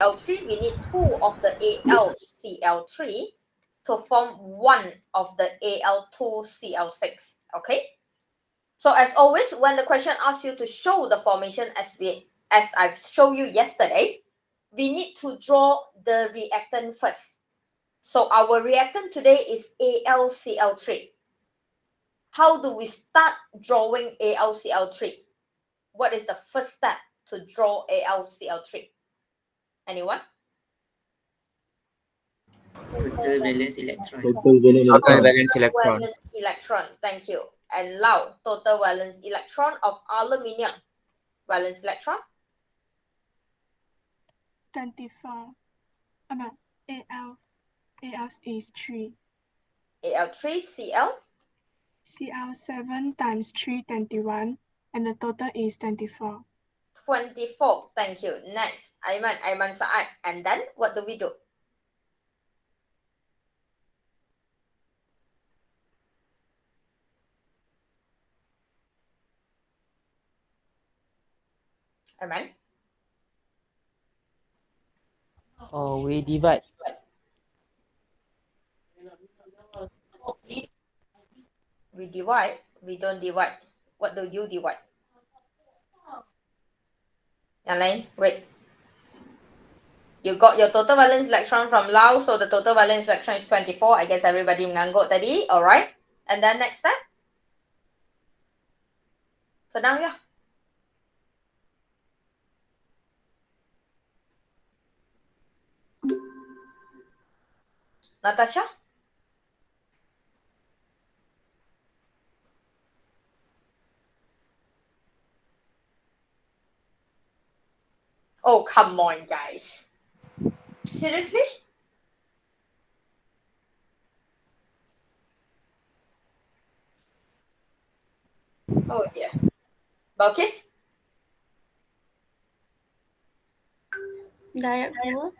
Al3, we need 2 of the AlCl3 to form 1 of the Al2Cl6. Okay? So as always, when the question asks you to show the formation as I've shown you yesterday, we need to draw the reactant first. So our reactant today is AlCl3. How do we start drawing AlCl3? What is the first step to draw AlCl3? Anyone? Total valence electron. Total valence Total electron. valence electron. Thank you. And Lau, total valence electron of aluminium. Valence electron? 24. No, Al is 3. Al3, Cl? Cl 7 times 3, 21. And the total is 24. 24. Thank you. Next, Aiman Saad. And then what do we do? Aiman? Oh, we divide. We divide. We don't divide. What do you divide? Yang lain, wait. You got your total valence electron from Lau, so the total valence electron is 24. I guess everybody mengangguk tadi. Alright. And then next step? Senang ya? Natasha? Oh, come on, guys. Seriously? Oh dear. Balkis? Darab 2.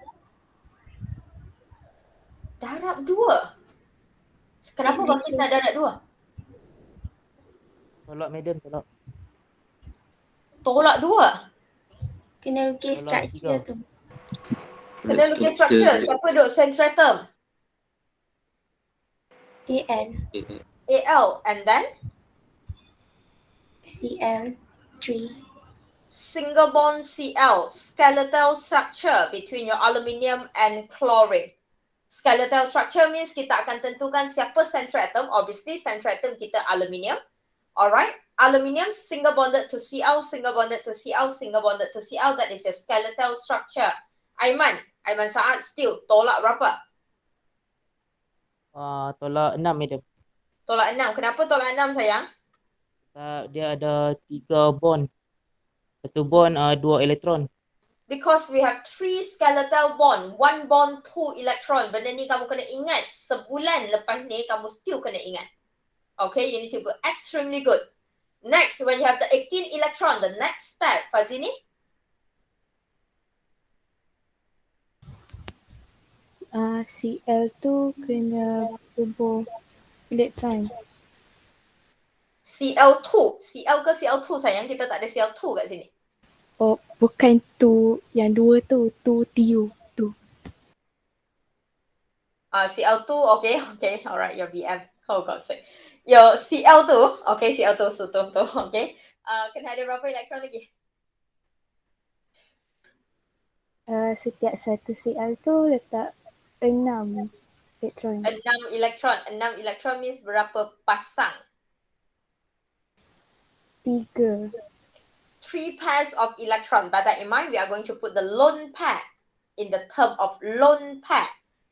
Darab 2? Kenapa Balkis nak darab 2? Tolak, madam, tolak. Tolak 2? Kena lukis Tolak structure 3. tu. Kena lukis structure. Siapa duk centratum? Al. Al. And then? Cl 3. Single bond Cl. Skeletal structure between your aluminium and chlorine. Skeletal structure means kita akan tentukan siapa centratum. Obviously, centratum kita aluminium. Alright. Aluminium single bonded to Cl, single bonded to Cl, single bonded to Cl. That is your skeletal structure. Aiman Saad still tolak berapa? Tolak 6, madam. Tolak 6. Kenapa tolak 6 sayang? Dia ada 3 bond. Satu bond, 2 elektron. Because we have 3 skeletal bond, 1 bond, 2 electron. Benda ni kamu kena ingat. Sebulan lepas ni kamu still kena ingat. Okay, you need to be extremely good. Next, when you have the 18 electron, the next step, Fazini? Cl2 kena berubah elektron. Cl2. Cl ke Cl2 sayang? Kita tak ada Cl2 kat sini. Oh, bukan tu yang 2 tu. Tu. Cl2, okay. Alright, your BM. Oh, God's sake. Your Cl2, okay, Cl2, tu, okay. Kena ada berapa elektron lagi? Setiap satu Cl tu letak 6 elektron. 6 elektron. 6 elektron means berapa pasang? 3. 3 pairs of electron. But that in mind, we are going to put the lone pair in the term of lone pair.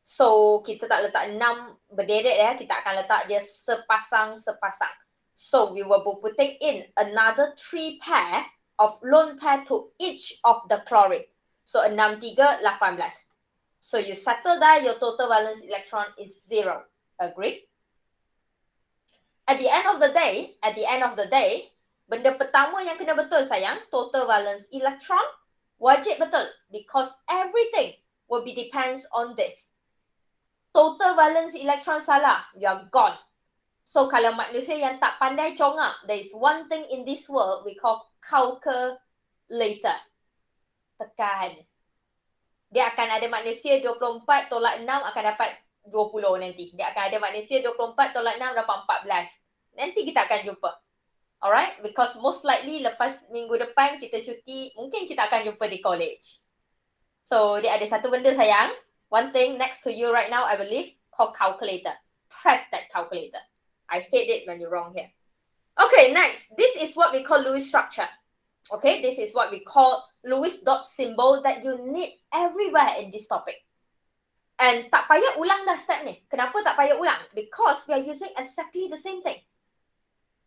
So, kita tak letak 6 berderet ya. Kita akan letak dia sepasang-sepasang. So, we will be putting in another 3 pair of lone pair to each of the chlorine. So, 6, 3, 18. So, you settle that, your total valence electron is 0. Agree? At the end of the day, benda pertama yang kena betul sayang, total valence electron, wajib betul. Because everything will be depends on this. Total valence electron salah, you are gone. So kalau manusia yang tak pandai congak, there is one thing in this world we call calculator. Tekan. Dia akan ada magnesium 24 tolak 6 akan dapat 20 nanti. Dia akan ada magnesium 24 tolak 6 dapat 14. Nanti kita akan jumpa. Alright? Because most likely lepas minggu depan kita cuti, mungkin kita akan jumpa di college. So, dia ada satu benda sayang. One thing next to you right now, I believe, called calculator. Press that calculator. I hate it when you're wrong here. Okay, next. This is what we call Lewis structure. Okay, this is what we call Lewis dot symbol that you need everywhere in this topic. And tak payah ulang dah step ni. Kenapa tak payah ulang? Because we are using exactly the same thing.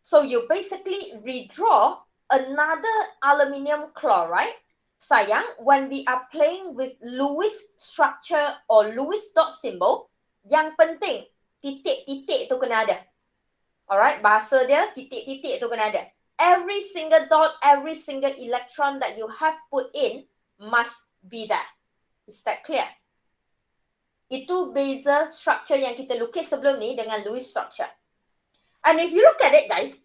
So you basically redraw another aluminium chloride. Sayang, when we are playing with Lewis structure or Lewis dot symbol, yang penting titik-titik tu kena ada. Alright, bahasa dia titik-titik tu kena ada. Every single dot, every single electron that you have put in must be there. Is that clear? Itu beza structure yang kita lukis sebelum ni dengan Lewis structure. And if you look at it, guys,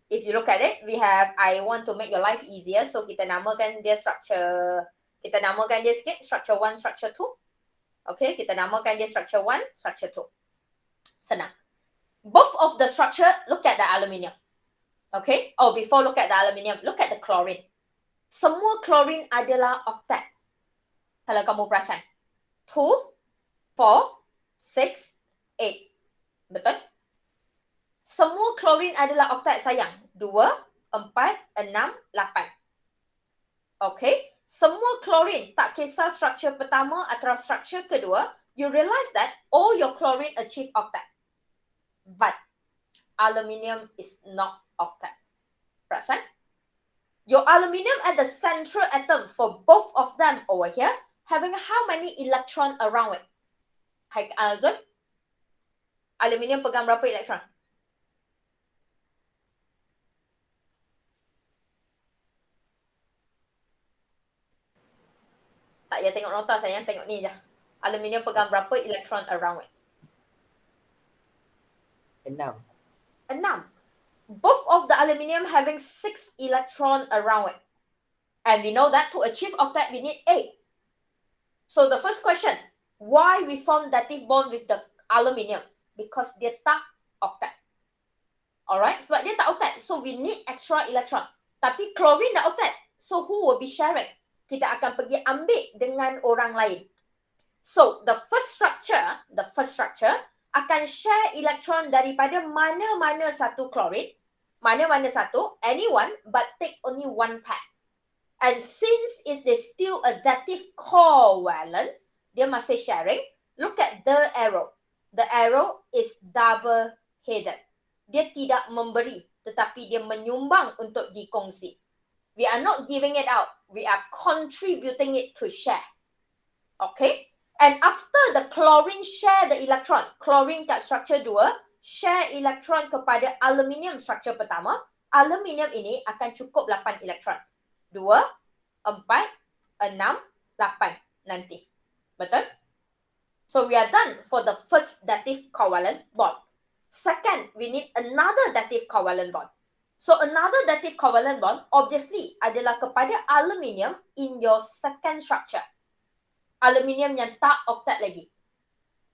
we have, I want to make your life easier. So kita namakan dia structure, kita namakan dia sikit, structure 1, structure 2. Okay, kita namakan dia structure 1, structure 2. Senang. Both of the structure, look at the aluminium. Okay, oh before look at the aluminium, look at the chlorine. Semua chlorine adalah octet. Kalau kamu perasan. 2, 4, 6, 8. Betul? Semua chlorine adalah octet sayang. 2, 4, 6, 8. Okay, semua chlorine, tak kisah structure pertama atau structure kedua, you realize that all your chlorine achieve octet. But aluminium is not octet. Perasan? Your aluminium at the central atom for both of them over here, having how many electron around it? Hai Zul? Aluminium pegang berapa elektron? Tak payah tengok nota sayang, tengok ni je. Aluminium pegang berapa elektron around it? 6. 6. Both of the aluminium having 6 electron around it. And we know that to achieve octet, we need 8. So the first question, why we form dative bond with the aluminium? Because dia tak octet. Alright, sebab dia tak octet. So we need extra electron. Tapi chlorine dah octet. So who will be sharing? Kita akan pergi ambil dengan orang lain. So the first structure akan share electron daripada mana-mana satu chlorine, mana-mana satu, anyone, but take only one pair. And since it is still a dative covalent, dia masih sharing, look at the arrow. The arrow is double-headed. Dia tidak memberi, tetapi dia menyumbang untuk dikongsi. We are not giving it out. We are contributing it to share. Okay? And after the chlorine share the electron, chlorine kat structure 2, share electron kepada aluminium structure pertama, aluminium ini akan cukup 8 electron. 2, 4, 6, 8 nanti. Betul? So we are done for the first dative covalent bond. Second, we need another dative covalent bond. So another dative covalent bond obviously adalah kepada aluminium in your second structure. Aluminium yang tak octet lagi.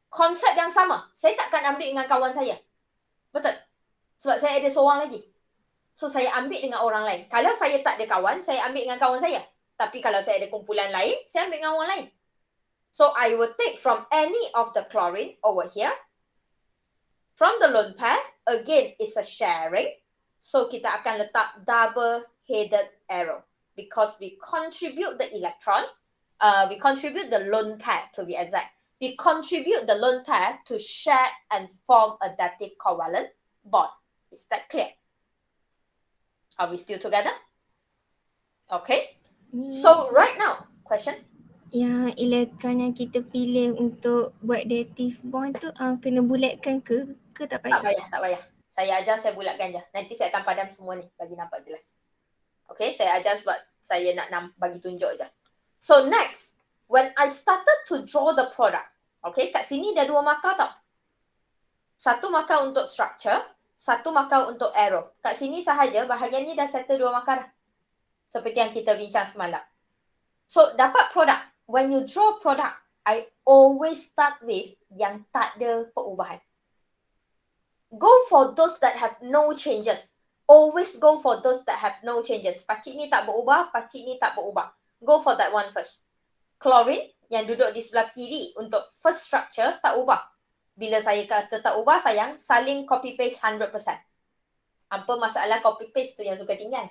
Konsep yang sama. Saya takkan ambil dengan kawan saya. Betul? Sebab saya ada seorang lagi. So saya ambil dengan orang lain. Kalau saya tak ada kawan, saya ambil dengan kawan saya. Tapi kalau saya ada kumpulan lain, saya ambil dengan orang lain. So I will take from any of the chlorine over here. From the lone pair, again is a sharing. So kita akan letak double-headed arrow. Because we contribute the electron. We contribute the lone pair to be exact. We contribute the lone pair to share and form a dative covalent bond. Is that clear? Are we still together? Okay. So right now, question? Yang elektron yang kita pilih untuk buat dative bond tu kena bulatkan ke tak payah? Tak payah. Saya ajar, saya bulatkan je. Nanti saya akan padam semua ni bagi nampak jelas. Okay, saya ajar sebab saya nak bagi tunjuk je. So next, when I started to draw the product, okay, kat sini dah 2 markah tau. Satu markah untuk structure, satu markah untuk arrow. Kat sini sahaja bahagian ni dah settle 2 markah dah. Seperti yang kita bincang semalam. So dapat product. When you draw product, I always start with yang tak ada perubahan. Go for those that have no changes. Always go for those that have no changes. Pacik ni tak berubah, pacik ni tak berubah. Go for that one first. Chlorine yang duduk di sebelah kiri untuk first structure tak ubah. Bila saya kata tak ubah, sayang, saling copy paste 100%. Apa masalah copy paste tu yang suka tinggal?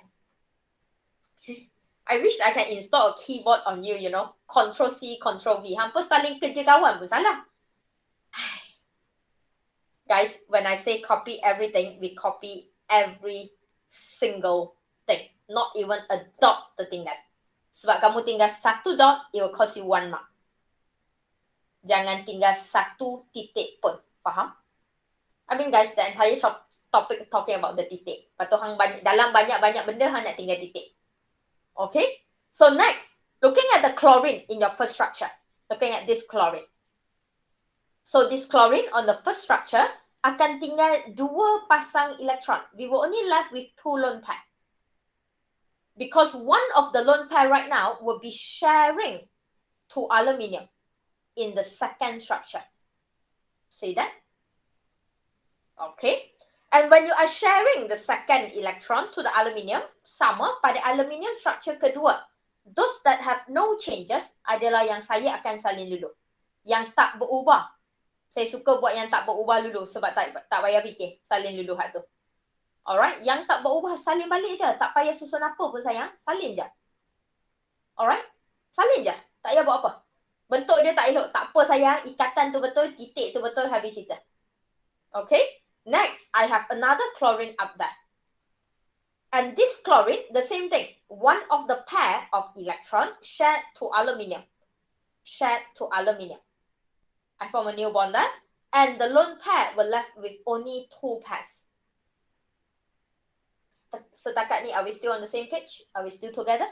I wish I can install a keyboard on you, you know. Control C, Control V. Hampa saling kerja kawan pun salah. Guys, when I say copy everything, we copy every single thing. Not even a dot tertinggal. Sebab kamu tinggal satu dot, it will cost you 1 mark. Jangan tinggal satu titik pun. Faham? I mean guys, the entire topic talking about the titik. Lepas tu hang dalam banyak-banyak benda hang nak tinggal titik. Okay? So next, looking at the chlorine in your first structure. Looking at this chlorine. So this chlorine on the first structure akan tinggal 2 pasang elektron. We will only left with 2 lone pair. Because one of the lone pair right now will be sharing to aluminium in the second structure. See that? Okay. And when you are sharing the second electron to the aluminium, sama pada aluminium structure kedua. Those that have no changes adalah yang saya akan salin dulu. Yang tak berubah. Saya suka buat yang tak berubah dulu sebab tak payah fikir. Salin dulu hak tu. Alright. Yang tak berubah, salin balik je. Tak payah susun apa pun sayang. Salin je. Alright. Salin je. Tak payah buat apa. Bentuk dia tak elok. Tak apa sayang. Ikatan tu betul. Titik tu betul. Habis cerita. Okay. Next, I have another chlorine up there. And this chlorine, the same thing. One of the pair of electron shared to aluminium. Shared to aluminium. I form a new bond there. And the lone pair were left with only 2 pairs. Setakat ni, are we still on the same page? Are we still together?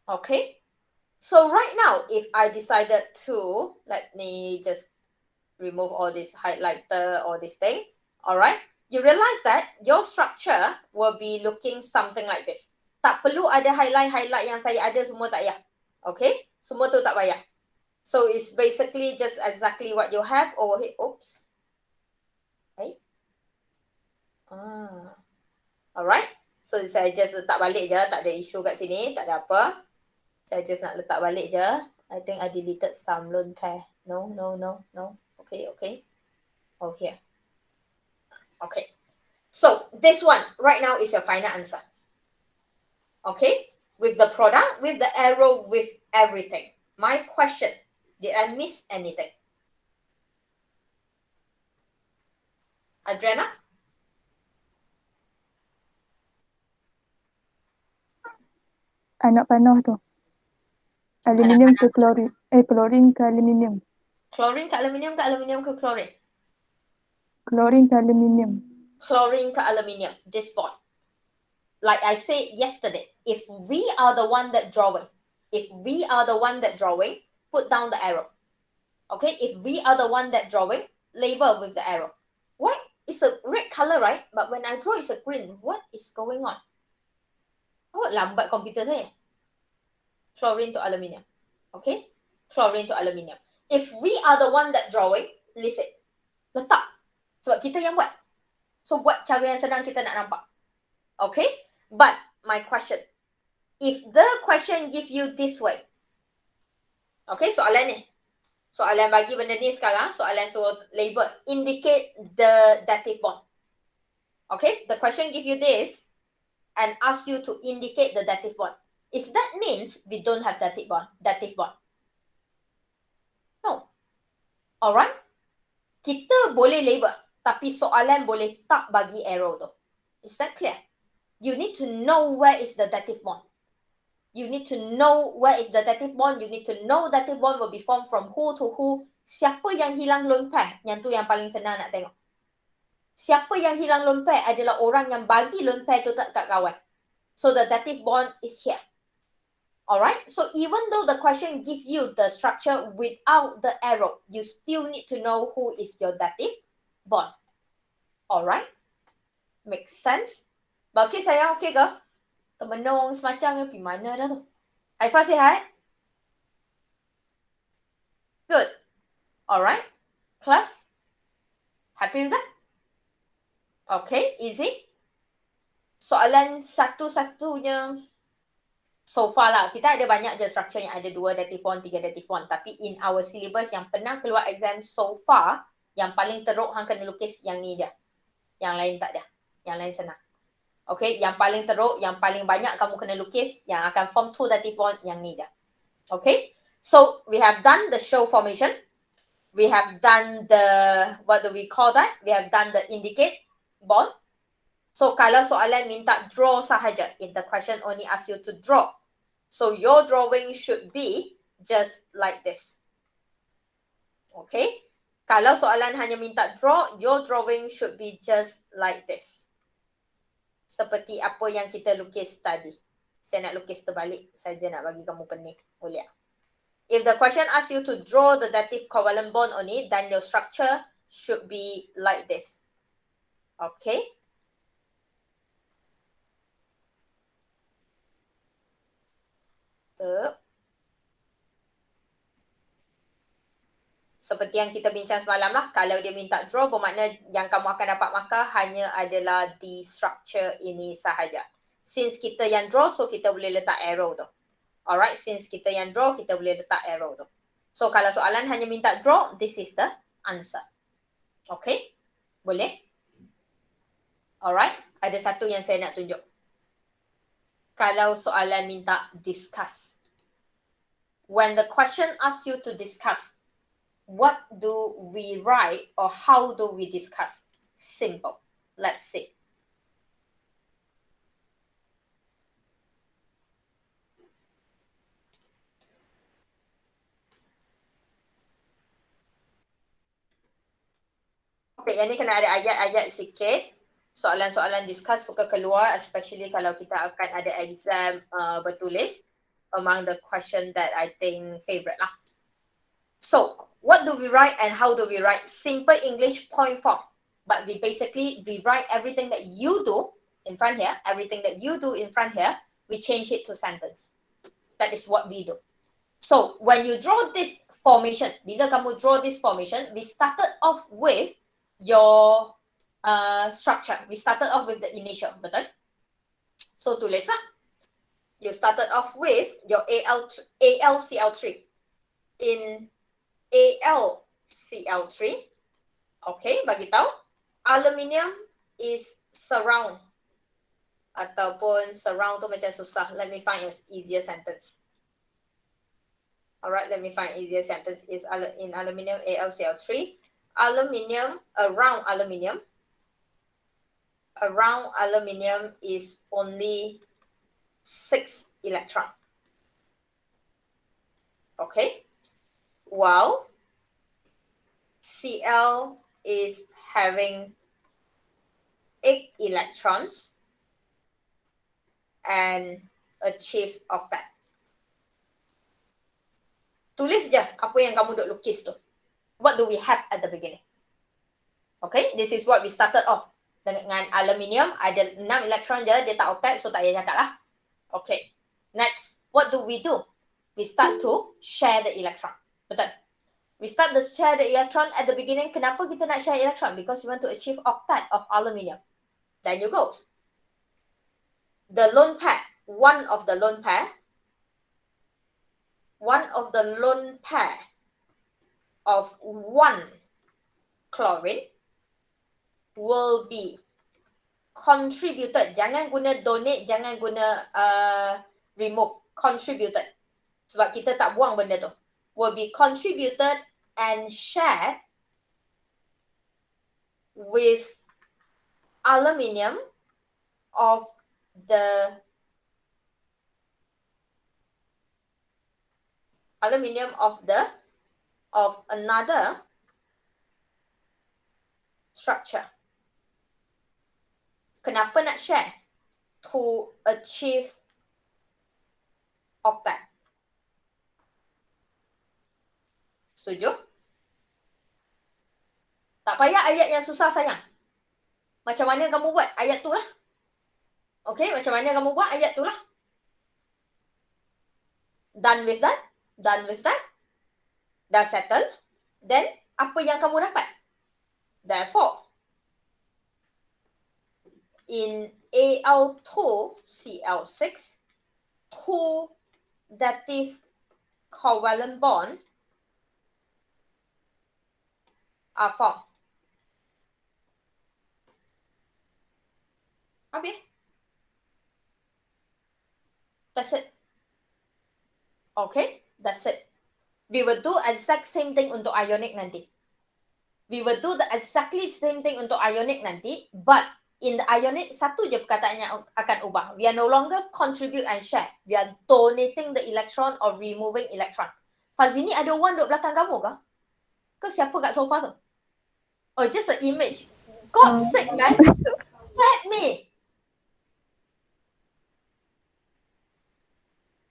Okay. So right now, if I decided to, let me just remove all this highlighter, all this thing. Alright. You realize that your structure will be looking something like this. Tak perlu ada highlight yang saya ada, semua tak payah. Okay. Semua tu tak payah. So it's basically just exactly what you have over here. Oops. Okay. Alright. So saya just letak balik je. Tak ada isu kat sini. Tak ada apa. Saya just nak letak balik je. I think I deleted some lone pair. No. Okay. Oh, here. Okay. So, this one right now is your final answer. Okay? With the product, with the arrow, with everything. My question, did I miss anything? Adriana? Anak panah tu. Aluminium ke klorin. Klorin ke aluminium. Chlorine ke aluminium ke chlorine? Klorin ke aluminium. Chlorine ke aluminium, this bond. Like I said yesterday, if we are the one that drawing, put down the arrow. Okay, if we are the one that drawing, label with the arrow. What? It's a red color, right? But when I draw, it's a green. What is going on? Oh, lambat komputer saya. Chlorine to aluminium. Okay, chlorine to aluminium. If we are the one that drawing, leave it. Letak. Sebab kita yang buat. So, buat cara yang senang kita nak nampak. Okay? But, my question. If the question give you this way. Okay, soalan ni. Soalan bagi benda ni sekarang. Soalan suruh label. Indicate the dative bond. Okay? The question give you this. And ask you to indicate the dative bond. Is that means we don't have dative bond? No. Alright? Kita boleh label. Tapi soalan boleh tak bagi arrow tu. Is that clear? You need to know where is the dative bond. You need to know where is the dative bond. You need to know dative bond will be formed from who to who. Siapa yang hilang lone pair? Yang tu yang paling senang nak tengok. Siapa yang hilang lone pair adalah orang yang bagi lone pair tu tak kat kawan. So the dative bond is here. Alright, so even though the question gives you the structure without the arrow, you still need to know who is your dative bond. Alright, makes sense? Bagi saya okey ke? Temenung semacam ni pergi mana dah tu? Haifa sihat? Alright, class? Happy with that? Okay, easy. Soalan satu-satunya so far lah, kita ada banyak je structure yang ada 2 dative bond, 3 dative bond. Tapi in our syllabus yang pernah keluar exam so far, yang paling teruk hang kena lukis yang ni je. Yang lain tak ada. Yang lain senang. Okay, yang paling teruk, yang paling banyak kamu kena lukis, yang akan form 2 dative bond, yang ni je. Okay, so we have done the show formation. We have done the, what do we call that? We have done the indicate bond. So kalau soalan minta draw sahaja, if the question only asks you to draw, so your drawing should be just like this. Okay? Kalau soalan hanya minta draw, your drawing should be just like this. Seperti apa yang kita lukis tadi. Saya nak lukis terbalik saja nak bagi kamu pening. Boleh tak? If the question asks you to draw the dative covalent bond on it, then your structure should be like this. Okay? Seperti yang kita bincang semalam lah, kalau dia minta draw, bermakna yang kamu akan dapat markah hanya adalah di structure ini sahaja. Since kita yang draw, so kita boleh letak arrow tu. Alright, since kita yang draw, kita boleh letak arrow tu. So kalau soalan hanya minta draw, this is the answer. Okay? Boleh? Alright, ada satu yang saya nak tunjuk. Kalau soalan minta discuss. When the question asks you to discuss, what do we write or how do we discuss? Simple. Let's see. Okay, yang ni kena ada ayat-ayat sikit. Soalan-soalan discuss suka keluar, especially kalau kita akan ada exam bertulis. Among the question that I think favorite lah. So, what do we write and how do we write? Simple English point form. But we basically rewrite everything that you do in front here, everything that you do in front here, we change it to sentence. That is what we do. So, when you draw this formation, bila kamu draw this formation, we started off with your structure. We started off with the initial, betul? So, tulislah. You started off with your AlCl3. In AlCl3, okay, bagi tahu, aluminium is surround. Ataupun surround tu macam susah. Let me find an easier sentence. Alright, let me find easier sentence. Is in aluminium AlCl3. Aluminium, around aluminium. Around aluminium is only 6 electron. Okay. While Cl is having 8 electrons and achieve octet. Tulis je apa yang kamu duk lukis tu. What do we have at the beginning? Okay, this is what we started off. Dengan aluminium ada 6 elektron je, dia tak octet, so tak payah cakap lah. Okay, next, what do we do? We start to share the electron. Betul? We start to share the electron at the beginning. Kenapa kita nak share electron? Because we want to achieve octet of aluminium. Then you goes. The lone pair, one of the lone pair of 1 chlorine will be contributed. Jangan guna donate, jangan guna remove. Contributed. Sebab kita tak buang benda tu. Will be contributed and shared with aluminium of another structure. Kenapa nak share? To achieve octet. Setuju? Tak payah ayat yang susah sayang. Macam mana kamu buat ayat tu lah. Okay, macam mana kamu buat ayat tu lah. Done with that? Done with that? Dah settle? then apa yang kamu dapat? Therefore, in Al2CL6, two dative covalent bond are formed. Habis. That's it. Okay, that's it. We will do exact same thing untuk ionic nanti. We will do the exactly same thing untuk ionic nanti, but in the ionic, satu je perkataannya akan ubah. We are no longer contribute and share. We are donating the electron or removing electron. Fazini, ada orang duduk belakang kamu ke? Ke siapa kat sofa tu? Oh, just an image. God's sake, man. Let me.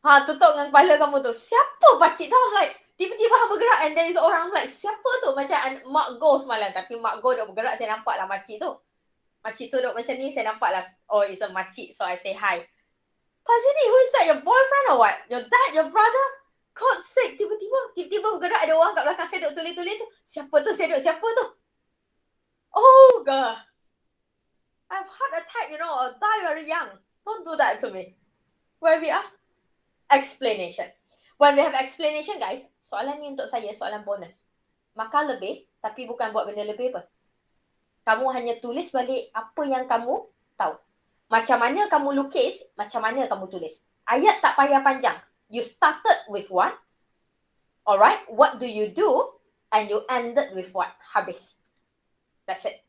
Ha, tutup dengan kepala kamu tu. Siapa pakcik tu? I'm like, tiba-tiba hang bergerak and there is orang. I'm like, siapa tu? Macam Mak Go semalam. Tapi Mak Go duk bergerak, saya nampak lah makcik tu. Makcik tu duk macam ni, saya nampak lah. Oh, it's a makcik. So I say hi. Fazini, who is that? Your boyfriend or what? Your dad? Your brother? God's sake, tiba-tiba bergerak, ada orang kat belakang saya duk tulis-tulis tu. Siapa tu? Saya duk, siapa tu? Oh, God. I have heart attack, you know, or die very young. Don't do that to me. Where we are? Explanation. When we have explanation, guys, soalan ni untuk saya, soalan bonus. Maka lebih, tapi bukan buat benda lebih apa. Kamu hanya tulis balik apa yang kamu tahu. Macam mana kamu lukis, macam mana kamu tulis. Ayat tak payah panjang. You started with what? Alright, what do you do? And you ended with what? Habis. That's it.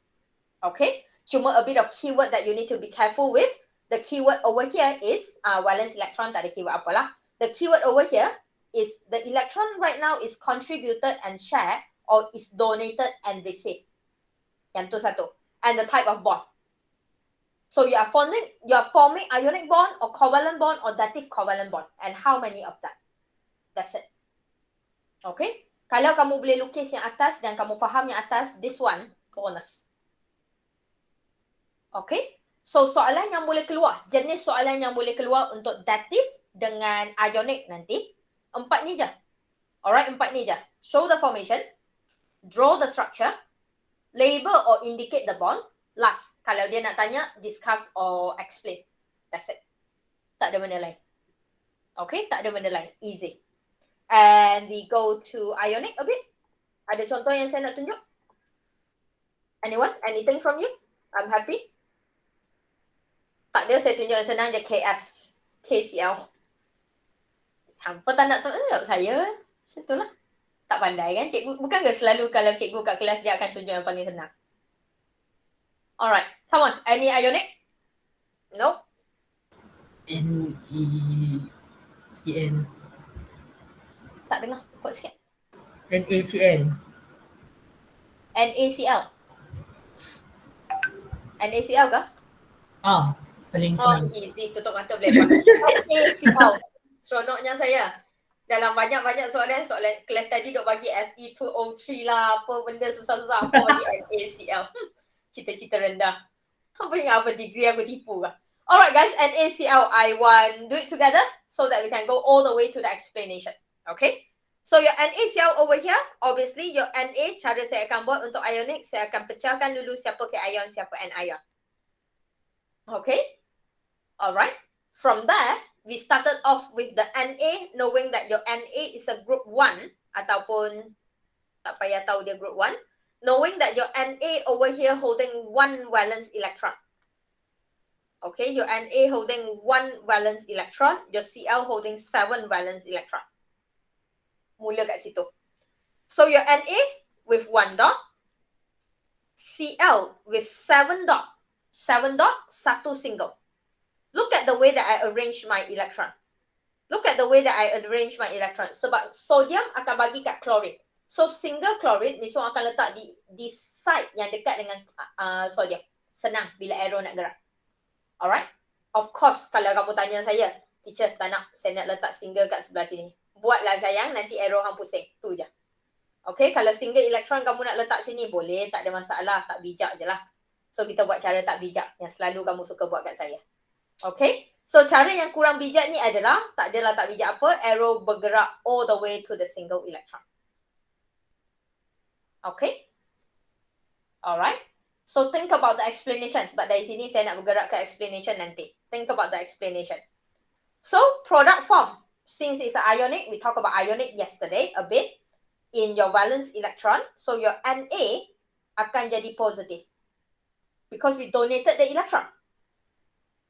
Okay? Cuma a bit of keyword that you need to be careful with. The keyword over here is valence electron, tak ada keyword apalah. The keyword over here is the electron right now is contributed and shared or is donated and received. Yang tu satu. And the type of bond. So you are forming ionic bond or covalent bond or dative covalent bond. And how many of that? That's it. Okay? Kalau kamu boleh lukis yang atas dan kamu faham yang atas, this one, bonus. Okay? So soalan yang boleh keluar, jenis soalan yang boleh keluar untuk dative dengan ionic nanti, 4 ni je. Alright, 4 ni je. Show the formation, draw the structure, label or indicate the bond. Last, kalau dia nak tanya, discuss or explain. That's it. Tak ada benda lain. Okay, tak ada benda lain. Easy. And we go to ionic a bit. Ada contoh yang saya nak tunjuk? Anyone? Anything from you? I'm happy. Tak ada, saya tunjuk yang senang je. KF. KCL. Hampa tak nak tunjuk saya. Macam tu lah. Tak pandai kan cikgu? Bukan ke selalu kalau cikgu kat kelas dia akan tunjuk yang paling senang? Alright. Come on. Any ionic? No? NECN. Tak dengar. Kuat sikit. NaCN. NaCl. NaCl ke? Paling Oh, senang. easy. Tutup mata boleh apa. NaCl. Seronoknya saya. Dalam banyak-banyak soalan kelas tadi duk bagi Fe2O3 lah. Apa benda susah-susah. Apa bagi NaCl. Cita-cita rendah. Apa ingat apa degree aku tipu ke? Alright guys, NaCl. I want do it together so that we can go all the way to the explanation. Okay? So your NaCl over here, obviously your Na, cara saya akan buat untuk ionic, saya akan pecahkan dulu siapa cation, siapa anion. Okay? Alright. From there, we started off with the Na, knowing that your Na is a group 1, ataupun tak payah tahu dia group 1, knowing that your Na over here holding 1 valence electron. Okay, your Na holding 1 valence electron, your Cl holding 7 valence electron. Mula kat situ. So your Na with 1 dot, Cl with 7 dot. 7 dot, satu single. Look at the way that I arrange my electron. Look at the way that I arrange my electron. Sebab sodium akan bagi kat chlorine. So single chlorine, ni semua akan letak di side yang dekat dengan sodium. Senang bila arrow nak gerak. Alright? Of course, kalau kamu tanya saya, teacher tak nak, saya nak letak single kat sebelah sini. Buatlah sayang, nanti arrow hang pusing. Tu je. Okay, kalau single electron kamu nak letak sini, boleh, tak ada masalah. Tak bijak je lah. So, kita buat cara tak bijak yang selalu kamu suka buat kat saya. Okay, so cara yang kurang bijak ni adalah, tak adalah tak bijak apa, arrow bergerak all the way to the single electron. Okay? Alright? So think about the explanation. Sebab dari sini saya nak bergerak ke explanation nanti. Think about the explanation. So product form. Since it's ionic, we talked about ionic yesterday a bit. In your valence electron, so your Na akan jadi positive. Because we donated the electron.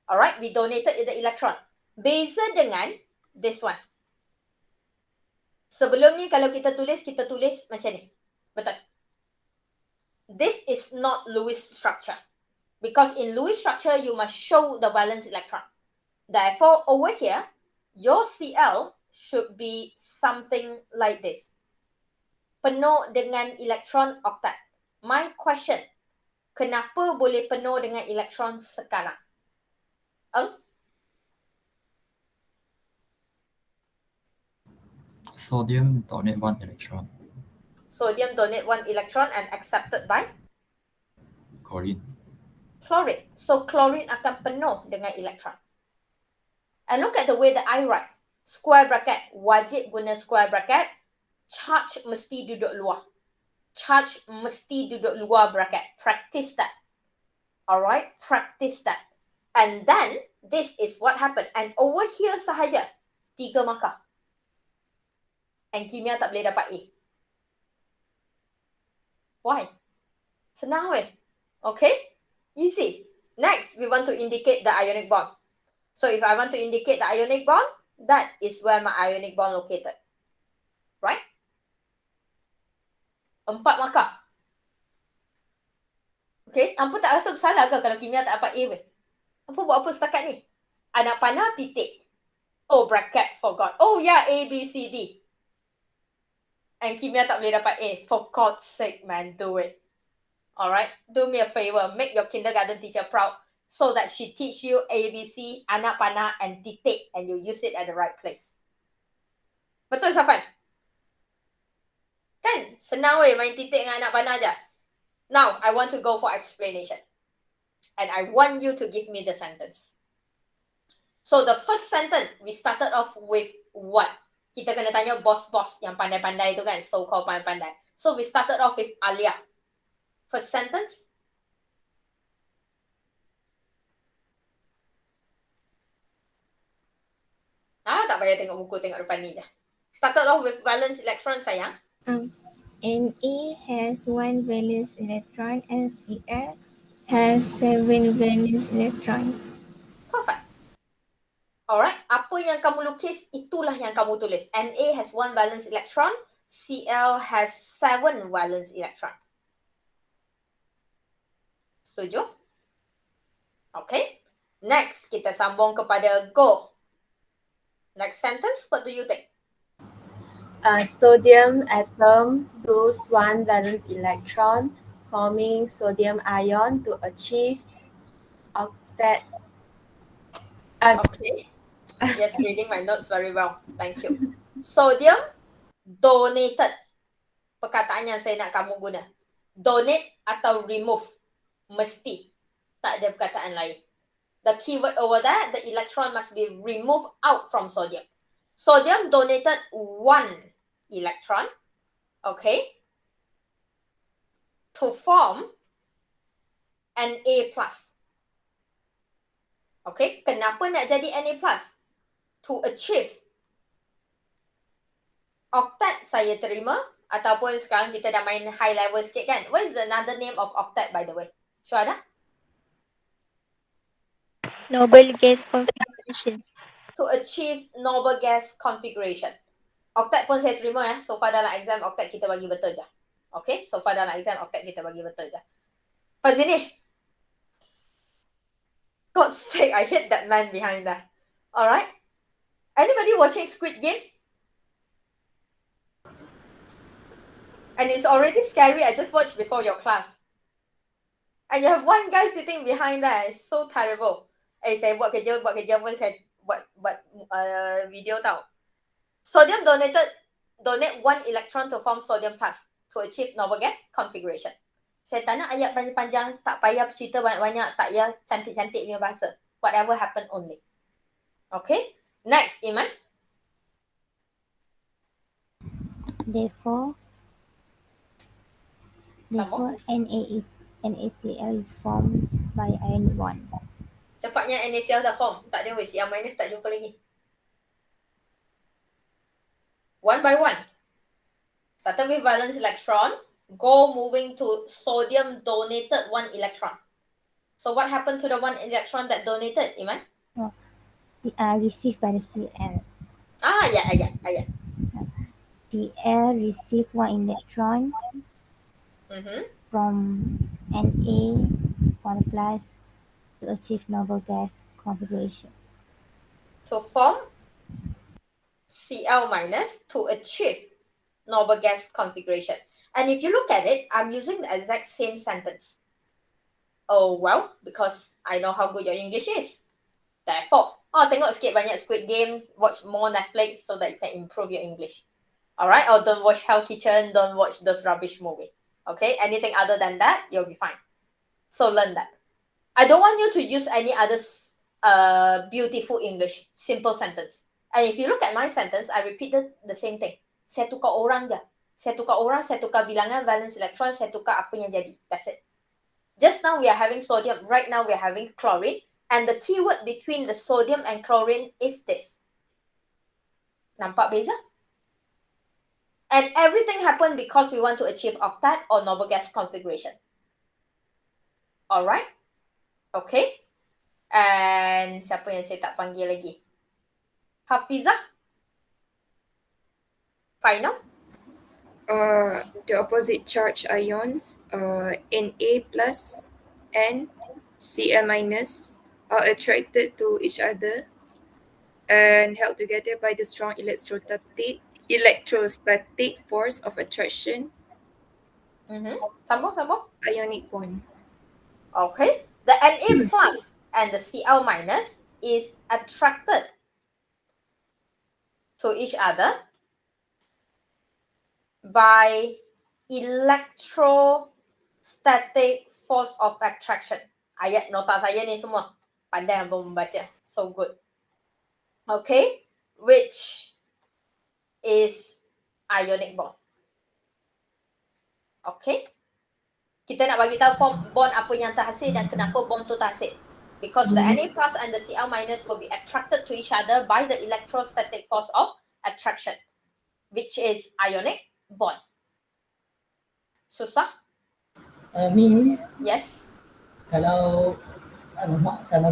Alright, we donated the electron. Beza dengan this one. Sebelum ni kalau kita tulis macam ni. Betul. This is not Lewis structure. Because in Lewis structure, you must show the valence electron. Therefore, over here, your Cl should be something like this. Penuh dengan elektron oktat. My question, kenapa boleh penuh dengan elektron sekarang? Sodium donate 1 electron. Sodium donate 1 electron and accepted by Chlorine. chlorine. So chlorine akan penuh dengan elektron. And look at the way that I write. Square bracket, wajib guna square bracket. Charge mesti duduk luar. Charge mesti duduk luar bracket. Practice that. Alright, practice that. And then, this is what happened. And over here sahaja, 3 markah. And kimia tak boleh dapat A. Why? Senang weh. Okay? Easy. Next, we want to indicate the ionic bond. So if I want to indicate the ionic bond, that is where my ionic bond located. Right? 4 markah. Okay, Ampu tak rasa bersalah ke kalau kimia tak dapat A weh? Ampu buat apa setakat ni? Anak panah titik. Oh, bracket, forgot. Oh yeah, A, B, C, D. And kimia tak boleh dapat A. For God's sake, man, do it. Alright, do me a favor. Make your kindergarten teacher proud so that she teach you A, B, C, anak panah, and titik, and you use it at the right place. Betul, Safan? Kan? Senang weh main titik dengan anak panah je. Now, I want to go for explanation. And I want you to give me the sentence. So, the first sentence, we started off with what? Kita kena tanya bos-bos yang pandai-pandai tu kan, so-called pandai-pandai. So, we started off with Alia. First sentence. Tak payah tengok buku, tengok depan ni je. Started off with valence electron, sayang. Na has 1 valence electron and Cl has 7 valence electron. Perfect. Alright, apa yang kamu lukis, itulah yang kamu tulis. Na has 1 valence electron, Cl has 7 valence electron. Setuju? Okay. Next, kita sambung kepada go. Next sentence, what do you think? Sodium atom lose 1 valence electron, forming sodium ion to achieve octet. Okay. Yes, reading my notes very well. Thank you. Sodium donated. Perkataan yang saya nak kamu guna. Donate atau remove. Mesti. Tak ada perkataan lain. The keyword over there, the electron must be removed out from sodium. Sodium donated 1 electron, okay, to form Na+. Okay, kenapa nak jadi Na+? To achieve octet saya terima, ataupun sekarang kita dah main high level sikit kan. What is the another name of octet by the way? Syuhada? Noble gas configuration. To achieve noble gas configuration. Octet pun saya terima ya. So far dalam exam octet kita bagi betul je. Okay, so far dalam exam octet kita bagi betul je. Fazini. God's sake, I hate that man behind there. Alright. Anybody watching Squid Game? And it's already scary. I just watched before your class. And you have one guy sitting behind there. It's so terrible. Saya buat kerja pun saya buat video tau. Sodium donate 1 electron to form sodium plus to achieve noble gas configuration. Saya tak nak ayat panjang-panjang, tak payah cerita banyak-banyak, tak payah cantik-cantik punya bahasa. Whatever happen only. Okay? Next, Iman. Therefore, NaCl is formed by ionic bond. Cepatnya NaCl dah form. Tak ada Cl minus tak jumpa lagi. One by one. Started with valence electron, go moving to sodium donated 1 electron. So what happened to the 1 electron that donated, Iman? Received by the Cl. Yeah. Cl received 1 electron from Na 1 plus to achieve noble gas configuration. To form Cl minus to achieve noble gas configuration. And if you look at it, I'm using the exact same sentence. Oh, well, because I know how good your English is. Therefore, tengok sikit banyak Squid Game, watch more Netflix so that you can improve your English. Alright, or don't watch Hell Kitchen, don't watch those rubbish movie. Okay, anything other than that, you'll be fine. So learn that. I don't want you to use any other beautiful English, simple sentence. And if you look at my sentence, I repeated the same thing. Saya tukar orang je. Saya tukar orang, saya tukar bilangan valence electron, saya tukar apa yang jadi. That's it. Just now we are having sodium. Right now we are having chlorine. And the keyword between the sodium and chlorine is this. Nampak beza? And everything happened because we want to achieve octet or noble gas configuration. Alright? Okay. And siapa yang saya tak panggil lagi? Hafizah? Final? The opposite charge ions, Na plus and Cl minus, are attracted to each other and held together by the strong electrostatic force of attraction. Sambung. Ionic bond. Okay. The Na plus and the Cl minus is attracted to each other by electrostatic force of attraction. Ayat nota saya ni semua. Pandai hamba membaca. So good. Okay. Which is ionic bond. Okay. Kita nak bagi tahu form bond apa yang terhasil dan kenapa bond tu terhasil. Because the Na plus and the Cl minus will be attracted to each other by the electrostatic force of attraction, which is ionic bond. Susah? Miss, Yes. kalau alamak salah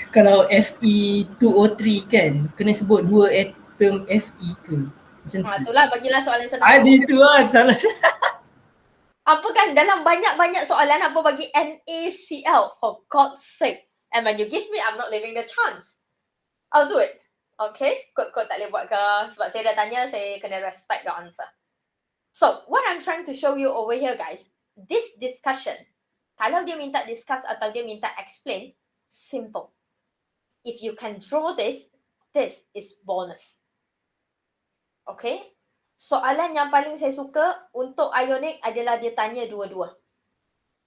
kalau Fe203 kan, kena sebut dua atom Fe ke? Macam tu. Itulah, bagilah soalan senang. Itu lah salah. Apa kan dalam banyak-banyak soalan apa bagi NaCl, for God's sake. And when you give me, I'm not leaving the chance. I'll do it. Okay? Kod-kod tak boleh buat ke? Sebab saya dah tanya, saya kena respect your answer. So, what I'm trying to show you over here, guys, this discussion, kalau dia minta discuss atau dia minta explain, simple. If you can draw this, this is bonus. Okay? Soalan yang paling saya suka untuk ionic adalah dia tanya dua-dua.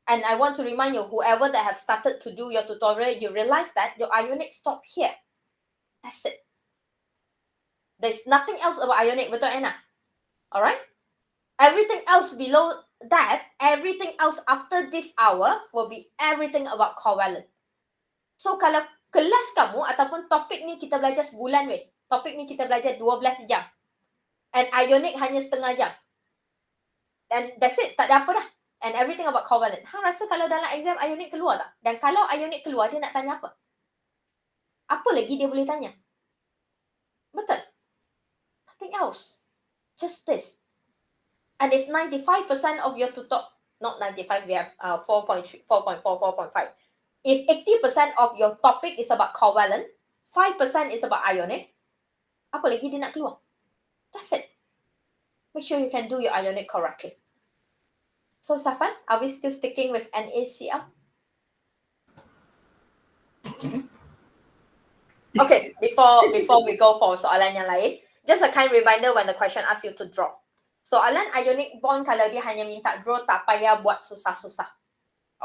And I want to remind you, whoever that have started to do your tutorial, you realize that your ionic stop here. That's it. There's nothing else about ionic, betul Anna? Alright? Everything else below that, everything else after this hour will be everything about covalent. So kalau kelas kamu ataupun topik ni kita belajar sebulan weh. Topik ni kita belajar 12 jam. And ionic hanya setengah jam. And that's it. Tak ada apa dah. And everything about covalent. Hang rasa kalau dalam exam ionic keluar tak? Dan kalau ionic keluar, dia nak tanya apa? Apa lagi dia boleh tanya? Betul? Nothing else. Just this. And if 95% of your not 95, we have 4.3, 4.4, 4.5. If 80% of your topic is about covalent, 5% is about ionic, apa lagi dia nak keluar? That's it. Make sure you can do your ionic correctly. So, Safan, are we still sticking with NaCl? Okay, before we go for soalan yang lain, just a kind reminder when the question asks you to draw. Soalan ionic bond kalau dia hanya minta draw, tak payah buat susah-susah.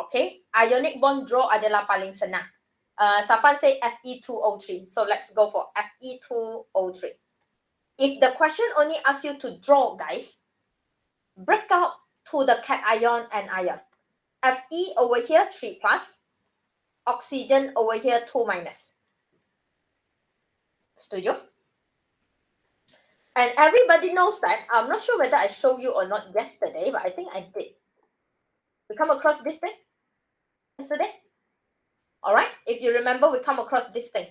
Okay, ionic bond draw adalah paling senang. Safan say Fe203. So let's go for Fe203. If the question only asks you to draw, guys, break out to the cation and ion. Fe over here 3 plus, oxygen over here 2 minus. Setuju? And everybody knows that. I'm not sure whether I showed you or not yesterday, but I think I did. We come across this thing yesterday? All right, if you remember, we come across this thing.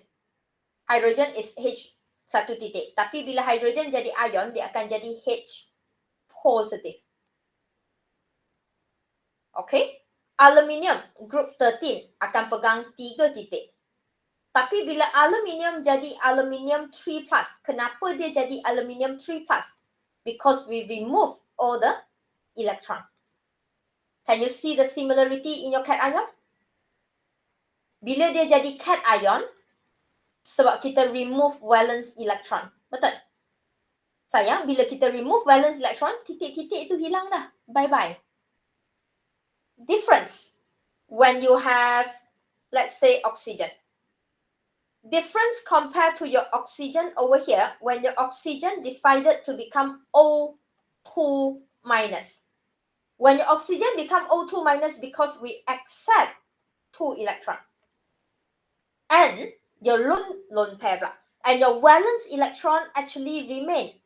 Hydrogen is H1 titik. Tapi bila hydrogen jadi ion, dia akan jadi H positive. Okay? Aluminium, group 13, akan pegang 3 titik. Tapi bila aluminium jadi aluminium 3+, kenapa dia jadi aluminium 3+? Because we remove all the electron. Can you see the similarity in your cation? Bila dia jadi cation, sebab kita remove valence electron. Betul? Sayang, bila kita remove valence electron, titik-titik itu hilang dah. Bye-bye. Difference when you have, let's say, oxygen. Difference compared to your oxygen over here, when your oxygen decided to become O2 minus. When your oxygen become O2 minus because we accept 2 electron. And your lone pair, and your valence electron actually remain.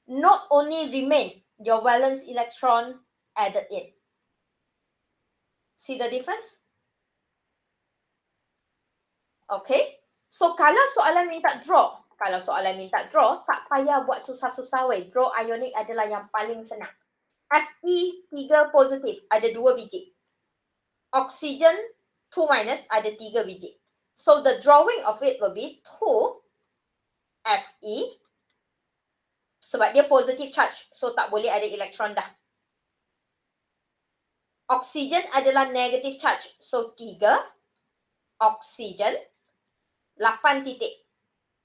Not only remain, your valence electron added in. See the difference? Okay. So kalau soalan minta draw, tak payah buat susah-susah weh. Draw ionic adalah yang paling senang. Fe3 positif ada 2 biji. Oxygen 2 minus ada 3 biji. So the drawing of it will be 2 Fe sebab dia positive charge. So tak boleh ada elektron dah. Oxygen adalah negative charge. So 3 oxygen 8 titik.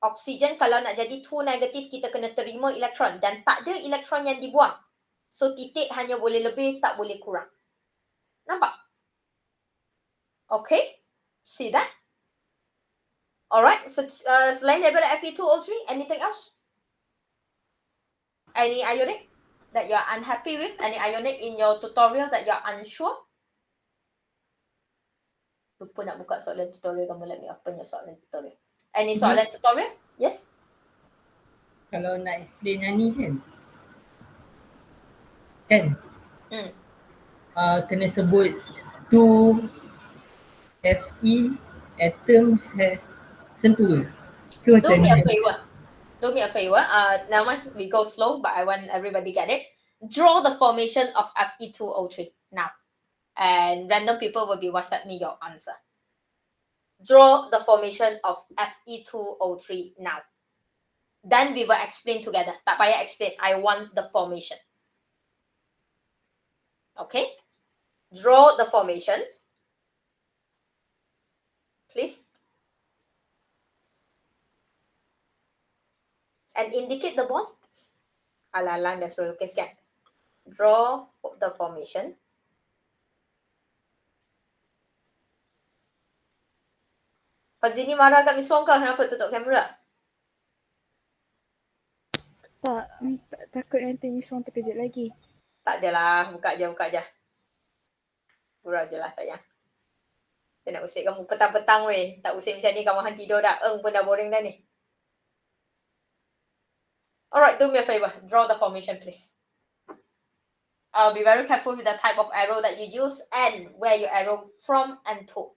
Oxygen kalau nak jadi 2 negatif, kita kena terima elektron dan tak ada elektron yang dibuang. So titik hanya boleh lebih, tak boleh kurang. Nampak? Okay? See that? Alright, so, selain daripada Fe2O3, anything else? Any ionic that you are unhappy with? Any ionic in your tutorial that you are unsure? Lupa nak buka soalan tutorial kamu lagi. Apa yang soalan tutorial? Any soalan tutorial? Yes? Kalau nak explain yang ni kan? Kena sebut 2 Fe atom has macam tu ke? Do me a favor. Do me a favor. Now we go slow, but I want everybody get it. Draw the formation of Fe2O3 now. And random people will be WhatsApp me your answer. Draw the formation of Fe2O3 now. Then we will explain together. Tak payah explain. I want the formation. Okay? Draw the formation. Please. And indicate the bond. Alang-alang dah suruh lukis kan? Draw the formation. Fazini marah kat Miss Wong kau, kenapa tutup kamera? Tak, takut nanti Miss Wong terkejut lagi. Tak adalah, buka je. Gurau je lah sayang. Saya nak usik kamu petang-petang weh. Tak usik macam ni, kamu hang tidur dah. Pun dah boring dah ni. Alright, do me a favor. Draw the formation, please. I'll be very careful with the type of arrow that you use and where you arrow from and to.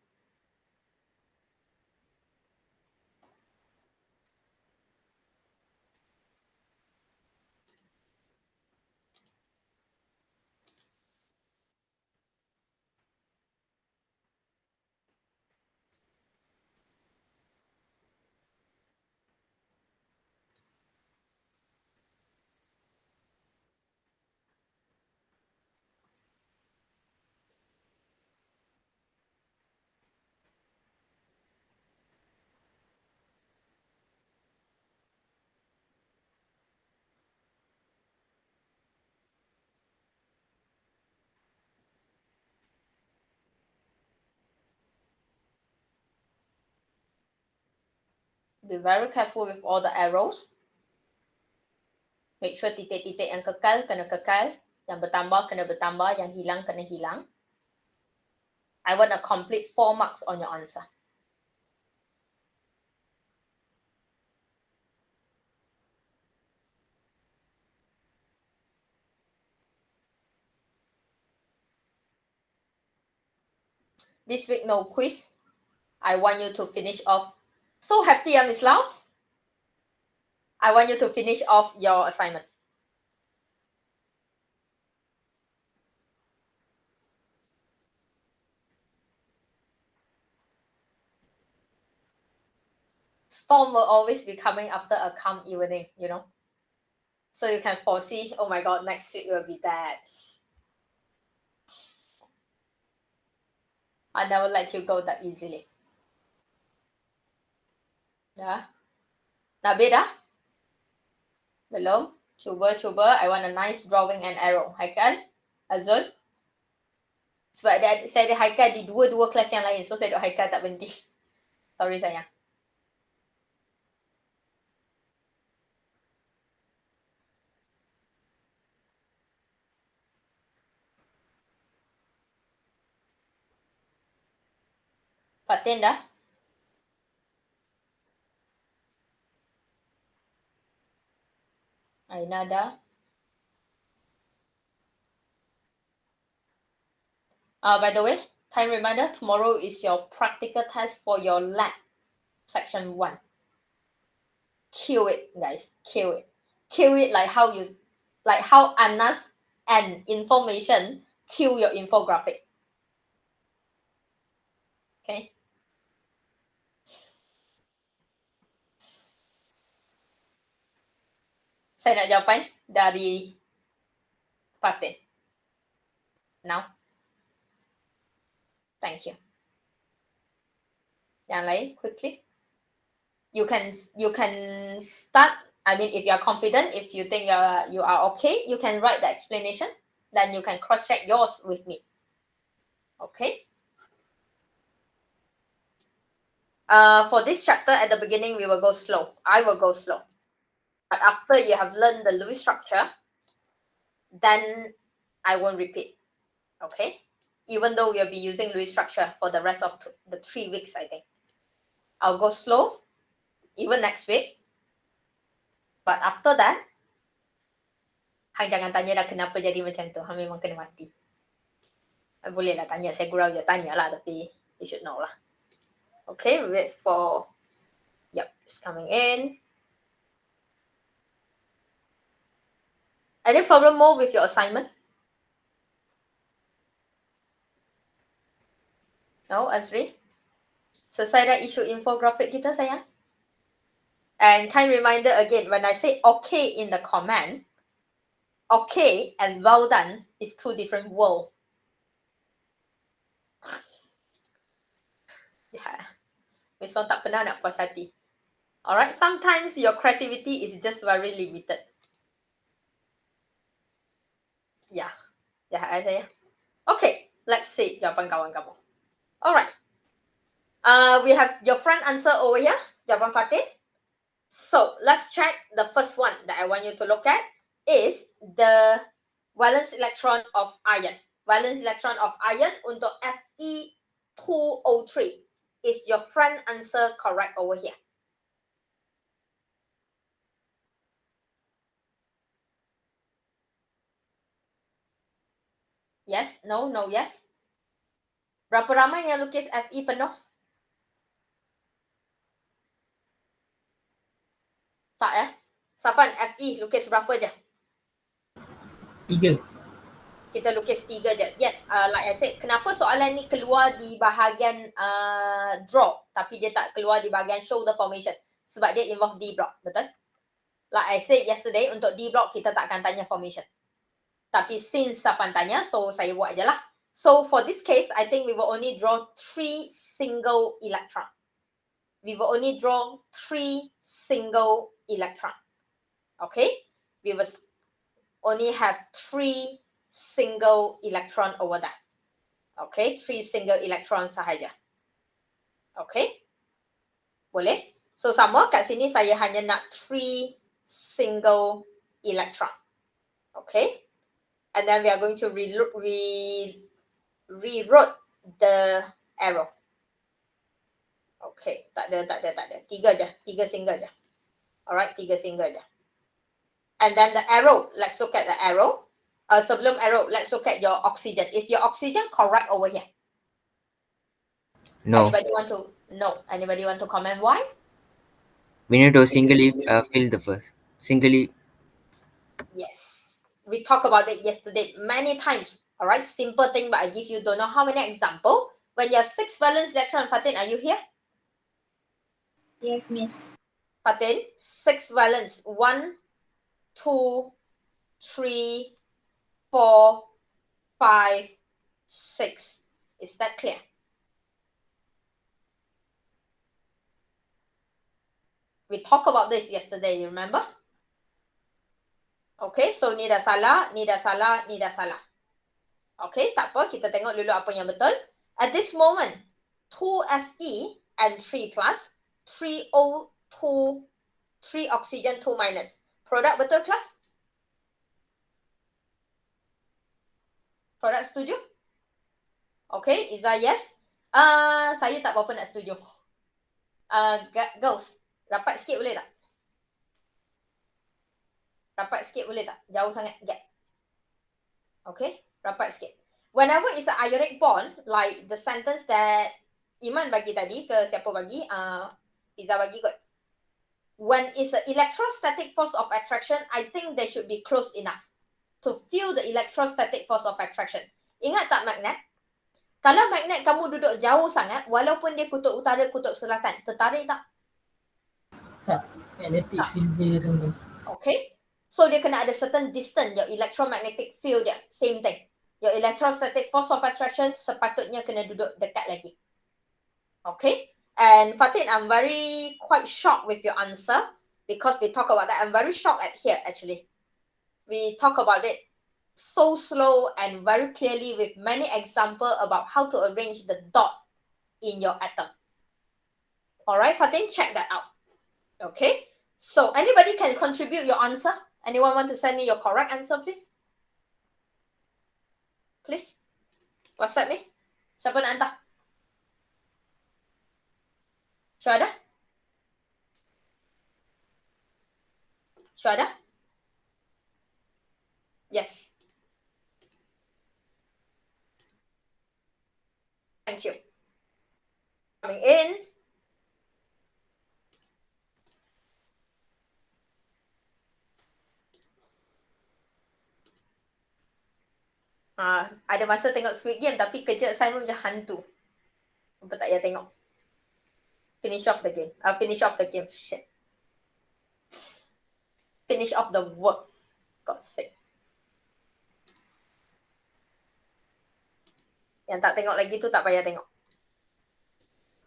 Be very careful with all the arrows. Make sure titik-titik yang kekal kena kekal. Yang bertambah kena bertambah, yang hilang kena hilang. I want a complete 4 marks on your answer. This week no quiz. I want you to finish off. So happy, Miss Lau. I want you to finish off your assignment. Storm will always be coming after a calm evening, you know. So you can foresee, oh my God, next week will be bad. I never let you go that easily. Ya. Nabi dah? Belum? Cuba. I want a nice drawing and arrow. Haikal? Azul? Sebab saya ada Haikal di dua kelas yang lain. So, saya duduk Haikal tak berhenti. Sorry, sayang. Fatin dah? Aina dah? By the way, kind reminder, tomorrow is your practical test for your lab, section 1. Kill it, guys. Kill it. Kill it like how Anna's and information kill your infographic. Okay? Saya nak jawapan dari Fatin. Now. Thank you. Yang lain, quickly. You can start. I mean, if you are confident, if you think you are okay, you can write the explanation. Then you can cross-check yours with me. Okay? For this chapter, at the beginning, we will go slow. I will go slow. But after you have learned the Lewis structure, then I won't repeat. Okay? Even though we'll be using Lewis structure for the rest of the 3 weeks, I think. I'll go slow, even next week. But after that, hang jangan tanya dah kenapa jadi macam tu. Hang memang kena mati. Bolehlah tanya, saya gurau je tanya lah, tapi you should know lah. Okay, wait for, yep, it's coming in. Any problem more with your assignment? No, Azri? Selesai dah isu infographic kita, sayang? And kind reminder again, when I say okay in the comment, okay and well done is 2 different worlds. Yeah. Miss Wan tak pernah nak puas hati. Alright, sometimes your creativity is just very limited. Yeah. Jahat saya. Okay, let's see jawapan kawan kamu. Alright. We have your friend answer over here, jawapan Fatin. So, let's check the first one that I want you to look at is the valence electron of iron. Valence electron of iron untuk Fe2O3. Is your friend answer correct over here? Yes, no, yes. Berapa ramai yang lukis Fe penuh? Tak ya? Safan, Fe lukis berapa je? 3. Kita lukis 3 je. Yes, like I said, kenapa soalan ni keluar di bahagian draw tapi dia tak keluar di bahagian show the formation? Sebab dia involve D block, betul? Like I said yesterday, untuk D block kita tak akan tanya formation. Tapi since Safan tanya, so saya buat je lah. So for this case, I think we will only draw 3 single electron. We will only draw 3 single electron. Okay? We will only have 3 single electron over there. Okay? 3 single electron sahaja. Okay? Boleh? So sama kat sini saya hanya nak 3 single electron. Okay? And then we are going to rewrote the arrow. Okay, tak ada. Tiga single je. Alright, tiga single je. And then the arrow, let's look at the arrow. Sebelum arrow, let's look at your oxygen. Is your oxygen correct over here? No. Anybody want to? No. Anybody want to comment why? We need to singly fill the first. Singly. Yes. We talked about it yesterday many times. Alright, simple thing, but I give you don't know how many example. When you have 6 valence electron, Fatin, are you here? Yes, miss. Fatin, 6 valence. 1, 2, 3, 4, 5, 6. Is that clear? We talked about this yesterday, you remember? Okay, so ni dah salah, ni dah salah, ni dah salah. Okay, tak apa, kita tengok dulu apa yang betul. At this moment, 2Fe and 3 plus, 3O2, 3 oxygen, 2 minus. Produk betul, kelas? Produk setuju? Okay, Iza, yes. Saya tak berapa nak setuju. Girls, rapat sikit boleh tak? Rapat sikit boleh tak? Jauh sangat gap. Okay, rapat sikit. Whenever it's an ionic bond, like the sentence that Iman bagi tadi, ke siapa bagi? Iza bagi kot. When it's an electrostatic force of attraction, I think they should be close enough to feel the electrostatic force of attraction. Ingat tak magnet? Kalau magnet kamu duduk jauh sangat, walaupun dia kutub utara, kutub selatan, tertarik tak? Tak. Magnetic field dia rendah. Okay. So dia kena ada certain distance, your electromagnetic field dia. Same thing. Your electrostatic force of attraction sepatutnya kena duduk dekat lagi. Okay. And Fatin, I'm quite shocked with your answer because we talk about that. I'm very shocked at here actually. We talk about it so slow and very clearly with many examples about how to arrange the dot in your atom. Alright, Fatin, check that out. Okay. So anybody can contribute your answer? Anyone want to send me your correct answer, please? Please. WhatsApp ni. Siapa nak hantar? Syuhada? Syuhada? Yes. Thank you. Coming in. Ada masa tengok Squid Game tapi kerja assignment macam hantu. Apa tak payah tengok. Finish off the game. Finish off the game. Shit. Finish off the work. God's sake. Yang tak tengok lagi tu tak payah tengok.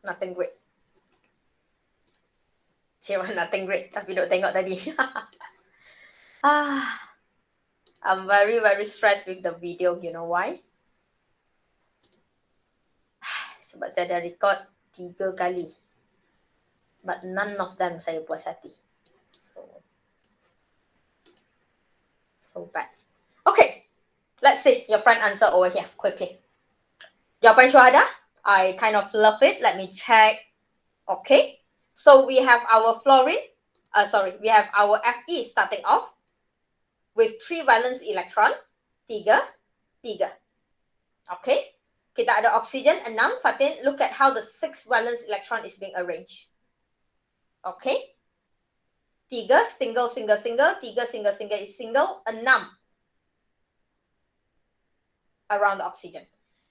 Nothing great. Cuma nothing great. Tapi duk tengok tadi. I'm very stressed with the video. You know why? Sebab saya dah record 3 kali. But none of them saya puas hati. So bad. Okay. Let's see your friend answer over here quickly. Jawapan syuhada. I kind of love it. Let me check. Okay. So we have our fluorine. We have our Fe starting off with 3 valence electron. 3. Okay. Kita ada oxygen 6. Fatin, look at how the 6 valence electron is being arranged. Okay. 3 single. 3 single is single. 6 around the oxygen.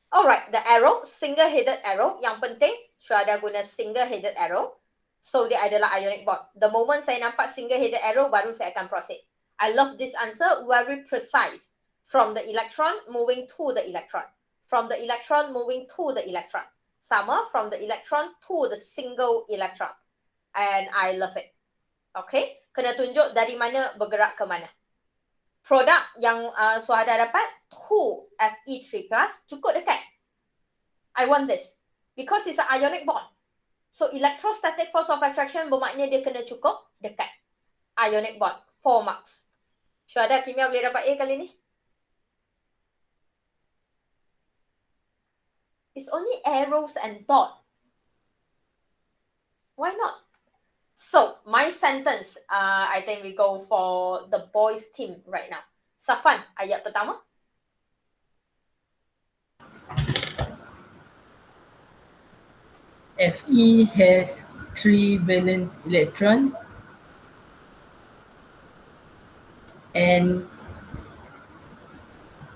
Alright, the arrow, single-headed arrow. Yang penting, syuhada guna single-headed arrow. So, dia adalah ionic bond. The moment saya nampak single-headed arrow, baru saya akan proceed. I love this answer, very precise. From the electron moving to the electron. From the electron moving to the electron. Sama, from the electron to the single electron. And I love it. Okay, kena tunjuk dari mana bergerak ke mana. Produk yang syuhada dapat 2Fe3+, cukup dekat. I want this. Because it's an ionic bond. So, electrostatic force of attraction bermakna dia kena cukup dekat. Ionic bond, 4 marks. Syuhada kimia boleh dapat A kali ni? It's only arrows and dot. Why not? So my sentence, I think we go for the boys team right now. Safan, ayat pertama. Fe has 3 valence electron and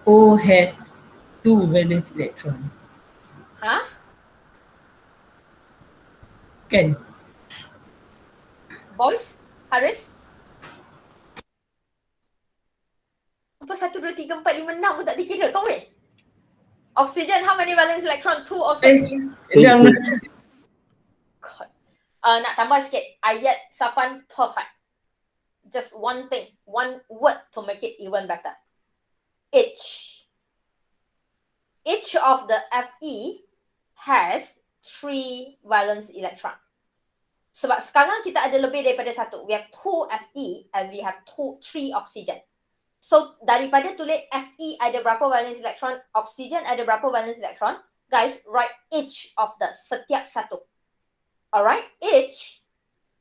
O has 2 valence electron. Huh? Kan? Boys, Haris? Apa 1, 2, 3, 4, 5, 6 pun tak dikira kau weh? Oxygen, how many valence electron? 2 or 6? Dalam God. Nak tambah sikit. Ayat Safan perfect. Just one thing, one word to make it even better. Each of the Fe has 3 valence electron. Sebab sekarang kita ada lebih daripada 1. We have 2 Fe and we have 3 oxygen. So daripada tulis Fe ada berapa valence electron, oxygen ada berapa valence electron, guys, write each of the, setiap satu. Alright, each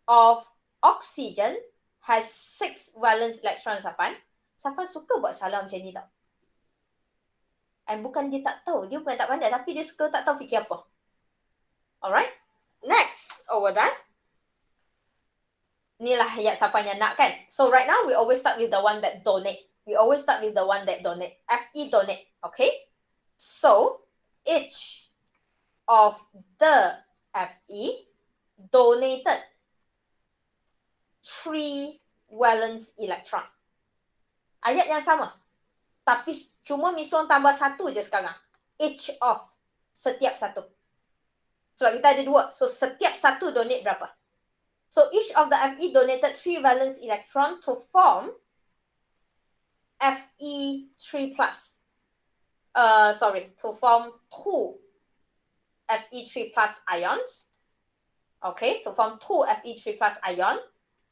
of oxygen has 6 valence electron, Safan. Safan suka buat salah macam ni tau. And bukan dia tak tahu, dia bukan tak pandai, tapi dia suka tak tahu fikir apa. Alright, next, over that. Inilah ayat Safan yang nak kan. So right now, we always start with the one that donate. We always start with the one that donate. Fe donate, okay? So, each of the Fe donated 3 valence electron. Ayat yang sama. Tapi cuma Miss Wong tambah 1 je sekarang. Each of, setiap satu. Sebab kita ada 2. So, setiap satu donate berapa? So, each of the Fe donated 3 valence electron to form Fe3+. To form 2 Fe3+ ions. Okay, to form 2 Fe3+ ion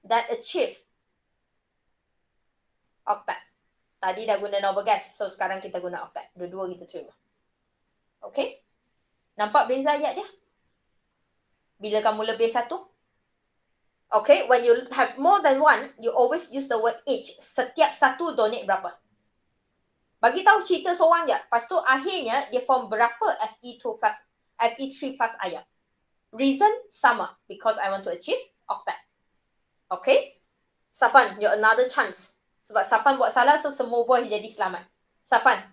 that achieve octet. Tadi dah guna noble gas, so sekarang kita guna octet. Dua-dua kita terima. Okay? Nampak beza ayat dia? Bila kamu lebih 1? Okay, when you have more than 1, you always use the word each. Setiap satu donate berapa? Bagi tahu cerita seorang je. Lepas tu akhirnya dia form berapa Fe3+ ion. Reason sama. Because I want to achieve octet. Okay? Safan, you're another chance. Sebab Safan buat salah, so semua boy jadi selamat. Safan,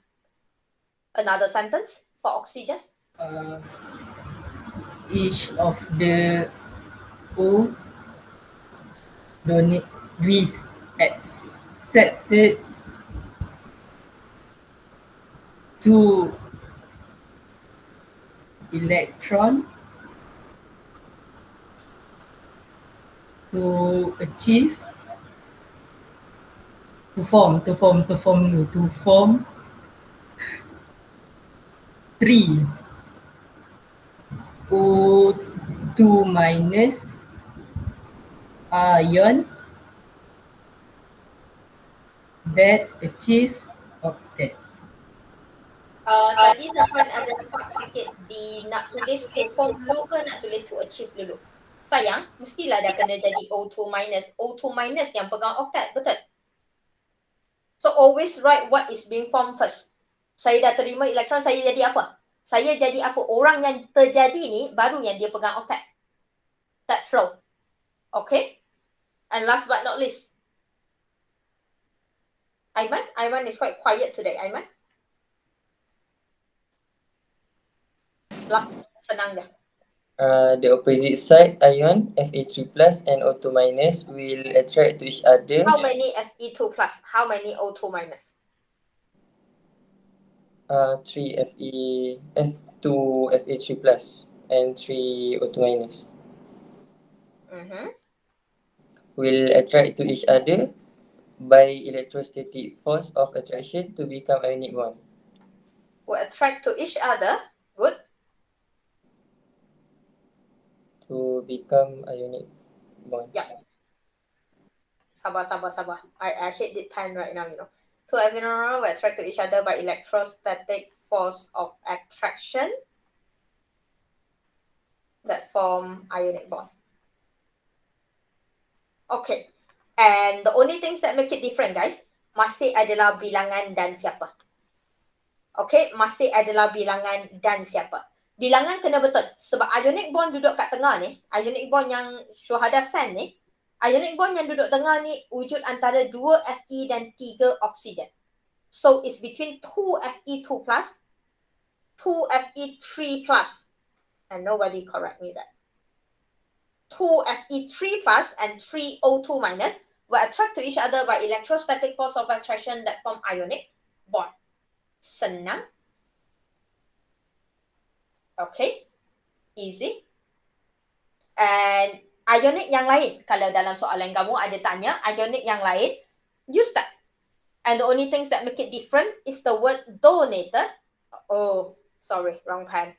another sentence for oxygen. Each of the O donate accepted 2 electron to achieve to form 3 O2 minus ion that achieve octet. Tadi Safan ada spark sikit di nak tulis to form dulu ke nak tulis to achieve dulu? Sayang, mestilah dah kena jadi O2 minus. O2 minus yang pegang octet, betul? So always write what is being formed first. Saya dah terima elektron, saya jadi apa? Saya jadi apa? Orang yang terjadi ni baru yang dia pegang octet. That flow. Okay? And last but not least, Aiman is quite quiet today. Aiman? Last, senang dah. The opposite side ion Fe3+ and O2- will attract to each other. How many Fe2+? How many O2-? 3 2 Fe3+ and 3 O2-. Will attract to each other by electrostatic force of attraction to become ionic bond. Will attract to each other. Good. To become ionic bond. Yeah. Sabar. I hate the time right now, you know. Two electrons will attract to each other by electrostatic force of attraction that form ionic bond. Okay. And the only things that make it different, guys, masih adalah bilangan dan siapa. Okay, masih adalah bilangan dan siapa. Bilangan kena betul. Sebab ionic bond duduk kat tengah ni, ionic bond yang syuhada sand ni, ionic bond yang duduk tengah ni wujud antara 2 Fe dan 3 oksigen. So, it's between 2 Fe2 plus, 2 Fe3 plus. And nobody correct me that. 2 Fe3 plus and 3 O2 minus will attract to each other by electrostatic force of attraction that form ionic bond. Senang. Okay. Easy. And ionic yang lain, kalau dalam soalan kamu ada tanya, ionic yang lain, use that. And the only things that make it different is the word donated. Oh, sorry, wrong pen.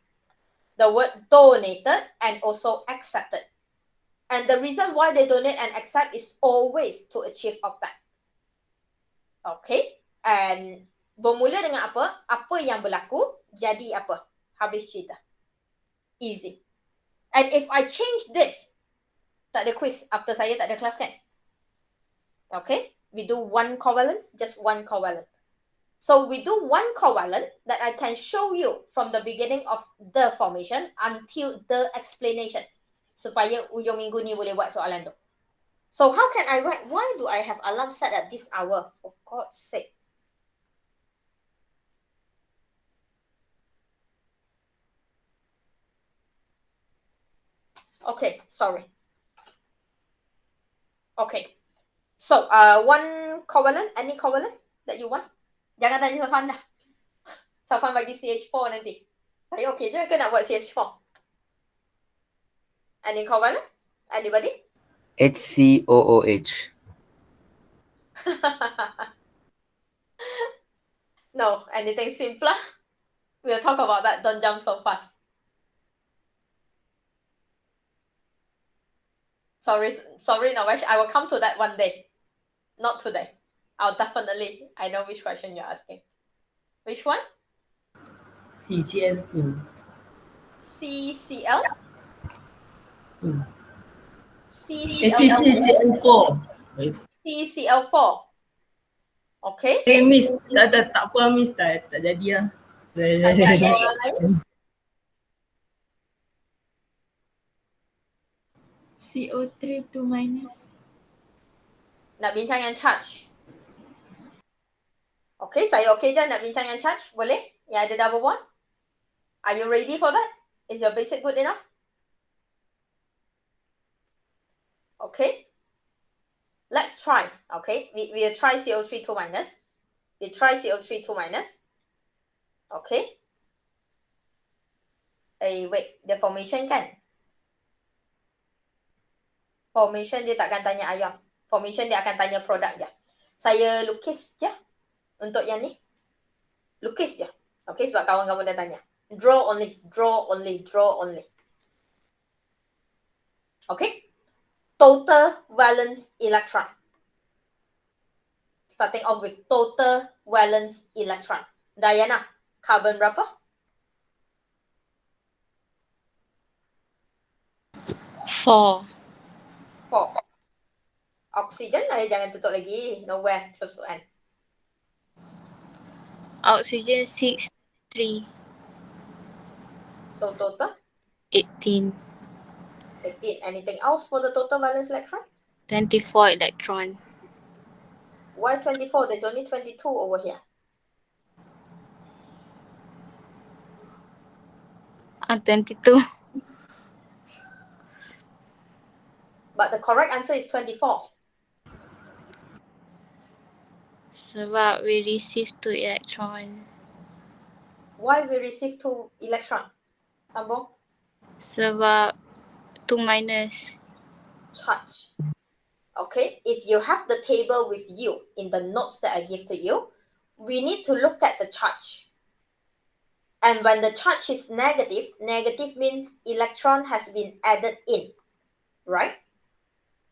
The word donated and also accepted. And the reason why they donate and accept is always to achieve octet. Okay. And bermula dengan apa? Apa yang berlaku, jadi apa? Habis cerita. Easy. And if I change this, tak ada quiz after saya tak ada kelas kan? Okay. We do one covalent, just one covalent. So we do one covalent that I can show you from the beginning of the formation until the explanation. Supaya ujung minggu ni boleh buat soalan tu. So how can I write? Why do I have alarm set at this hour? For God's sake. Okay, sorry. Okay. So, one covalent, any covalent that you want? Jangan tanya Safan dah. Safan bagi CH4 nanti. Saya okay je ke nak buat CH4? Any covalent? Anybody? HCOOH. No, anything simpler? We'll talk about that. Don't jump so fast. Sorry, Navesh. I will come to that one day. Not today. I know which question you're asking. Which one? CCl2. CCl? CCl4. CCl4. Okay. Miss, tak apa Miss, tak jadi lah. CO3 2 minus. Nak bincang yang charge. Okay, saya okay je nak bincang yang charge. Boleh? Yang ada double bond? Are you ready for that? Is your basic good enough? Okay. Let's try. Okay. We'll try CO3 2 minus. We try CO3 2 minus. Okay. Wait. The formation kan? Formation dia takkan tanya ion. Formation dia akan tanya produk je. Saya lukis je untuk yang ni. Lukis je. Okay, sebab kawan kamu dah tanya. Draw only, draw only, draw only. Okay. Total valence electron. Starting off with total valence electron. Diana, carbon berapa? 4. 4. Oksigen jangan tutup lagi. Nowhere close to end. Oxygen 6, 3. So total? 18. 18. Anything else for the total valence electron? 24 electron. Why 24? There's only 22 over here. 22. But the correct answer is 24. Sebab we receive 2 electron. Why we receive 2 electron? Sambung. Sebab 2 minus. Charge. Okay, if you have the table with you in the notes that I give to you, we need to look at the charge. And when the charge is negative, negative means electron has been added in, right?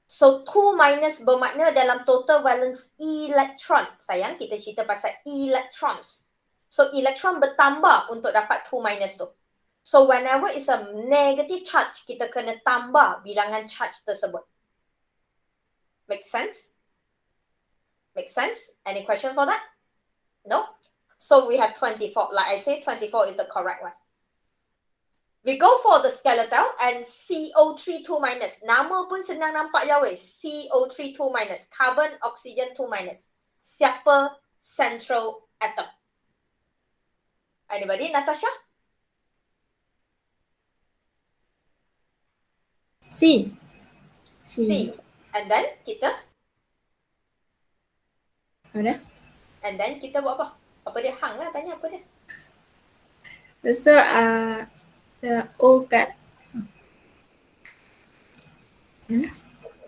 So 2 minus bermakna dalam total valence electron. Sayang, kita cerita pasal electrons. So electron bertambah untuk dapat 2 minus tu. So whenever it's a negative charge, kita kena tambah bilangan charge tersebut. Make sense? Make sense? Any question for that? No? So we have 24. Like I say, 24 is the correct one. We go for the skeletal and CO3 2 minus. Nama pun senang nampak je weh. CO3 2 minus. Carbon, oxygen 2 minus. Siapa central atom? Anybody? Natasha? C. C. And then kita? Ada? And then kita buat apa? Apa dia? Hang lah tanya apa dia. So, O kat.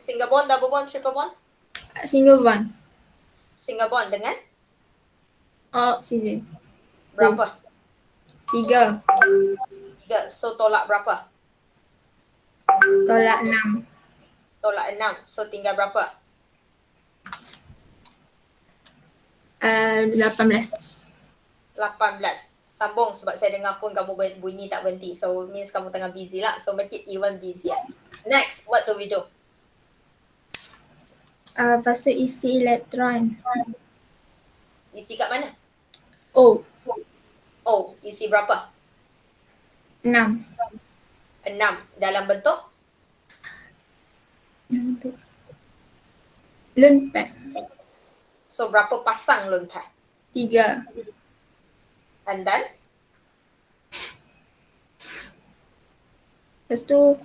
Single bond, double bond, triple bond? Single bond. Single bond dengan? Oxygen. Berapa? 3. 3. So tolak berapa? Tolak 6. Tolak 6. So tinggal berapa? 18. 18. Sambung sebab saya dengar phone kamu bunyi tak berhenti. So means kamu tengah busy lah. So make it even busier. Next, what do we do? Lepas tu isi elektron. Isi kat mana? O. O. Isi berapa? 6. 6. Dalam bentuk? Lone pair. So berapa pasang lone pair? 3. And then? Lepas tu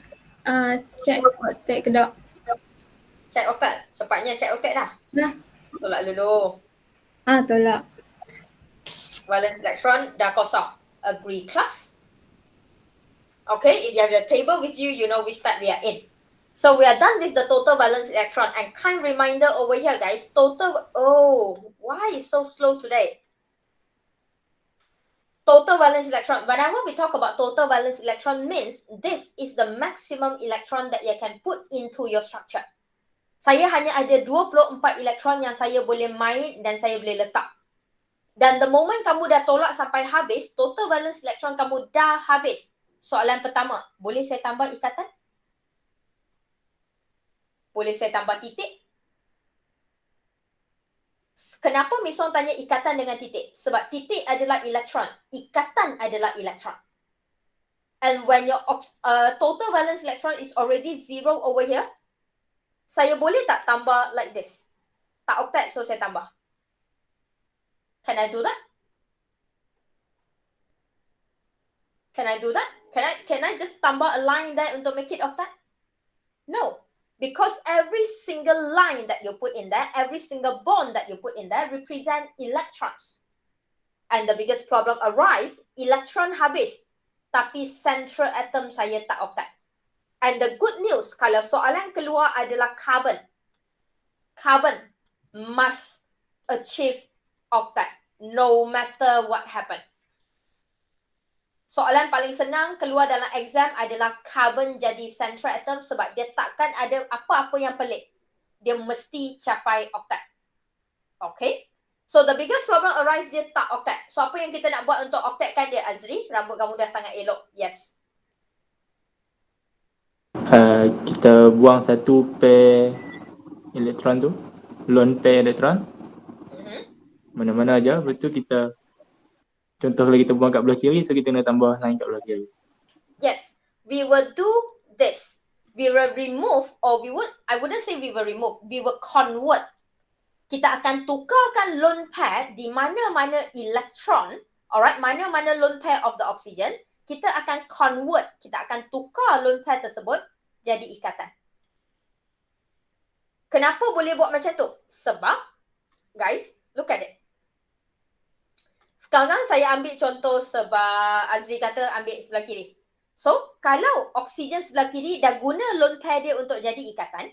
check octet kedok. Check octet. Cepatnya check octet dah. Dah. Tolak dulu. Tolak. Valence electron dah kosong. Agree class? Okay, if you have your table with you, you know which type we are in. So we are done with the total valence electron. And kind reminder over here, guys. Why is so slow today? Total valence electron. Whenever we talk about total valence electron means this is the maximum electron that you can put into your structure. Saya hanya ada 24 elektron yang saya boleh main dan saya boleh letak. Dan the moment kamu dah tolak sampai habis, total valence electron kamu dah habis. Soalan pertama, boleh saya tambah ikatan? Boleh saya tambah titik? Kenapa Miss Wong tanya ikatan dengan titik? Sebab titik adalah elektron, ikatan adalah elektron. And when your total valence electron is already 0 over here, saya boleh tak tambah like this? Tak octet, so saya tambah. Can I do that? Can I do that? Can I just tambah a line there untuk make it octet? No. Because every single line that you put in there, every single bond that you put in there represent electrons. And the biggest problem arise, electron habis. Tapi central atom saya tak octet. And the good news, kalau soalan keluar adalah carbon. Carbon must achieve octet. No matter what happen. Soalan paling senang keluar dalam exam adalah carbon jadi central atom sebab dia takkan ada apa-apa yang pelik. Dia mesti capai octet. Okay? So the biggest problem arise dia tak octet. So apa yang kita nak buat untuk octetkan dia, Azri? Rambut kamu dah sangat elok. Yes. Kita buang satu pair elektron tu. Lone pair elektron. Mana-mana aja. Lepas tu kita contoh kalau kita buang kat belah kiri, so kita nak tambah line kat belah kiri. Yes, we will do this. We will remove, or I wouldn't say we will remove, we will convert. Kita akan tukarkan lone pair di mana-mana elektron, alright, mana-mana lone pair of the oxygen, kita akan convert, kita akan tukar lone pair tersebut jadi ikatan. Kenapa boleh buat macam tu? Sebab, guys, look at it. Sekarang saya ambil contoh sebab Azri kata ambil sebelah kiri. So, kalau oksigen sebelah kiri dah guna lone pair dia untuk jadi ikatan,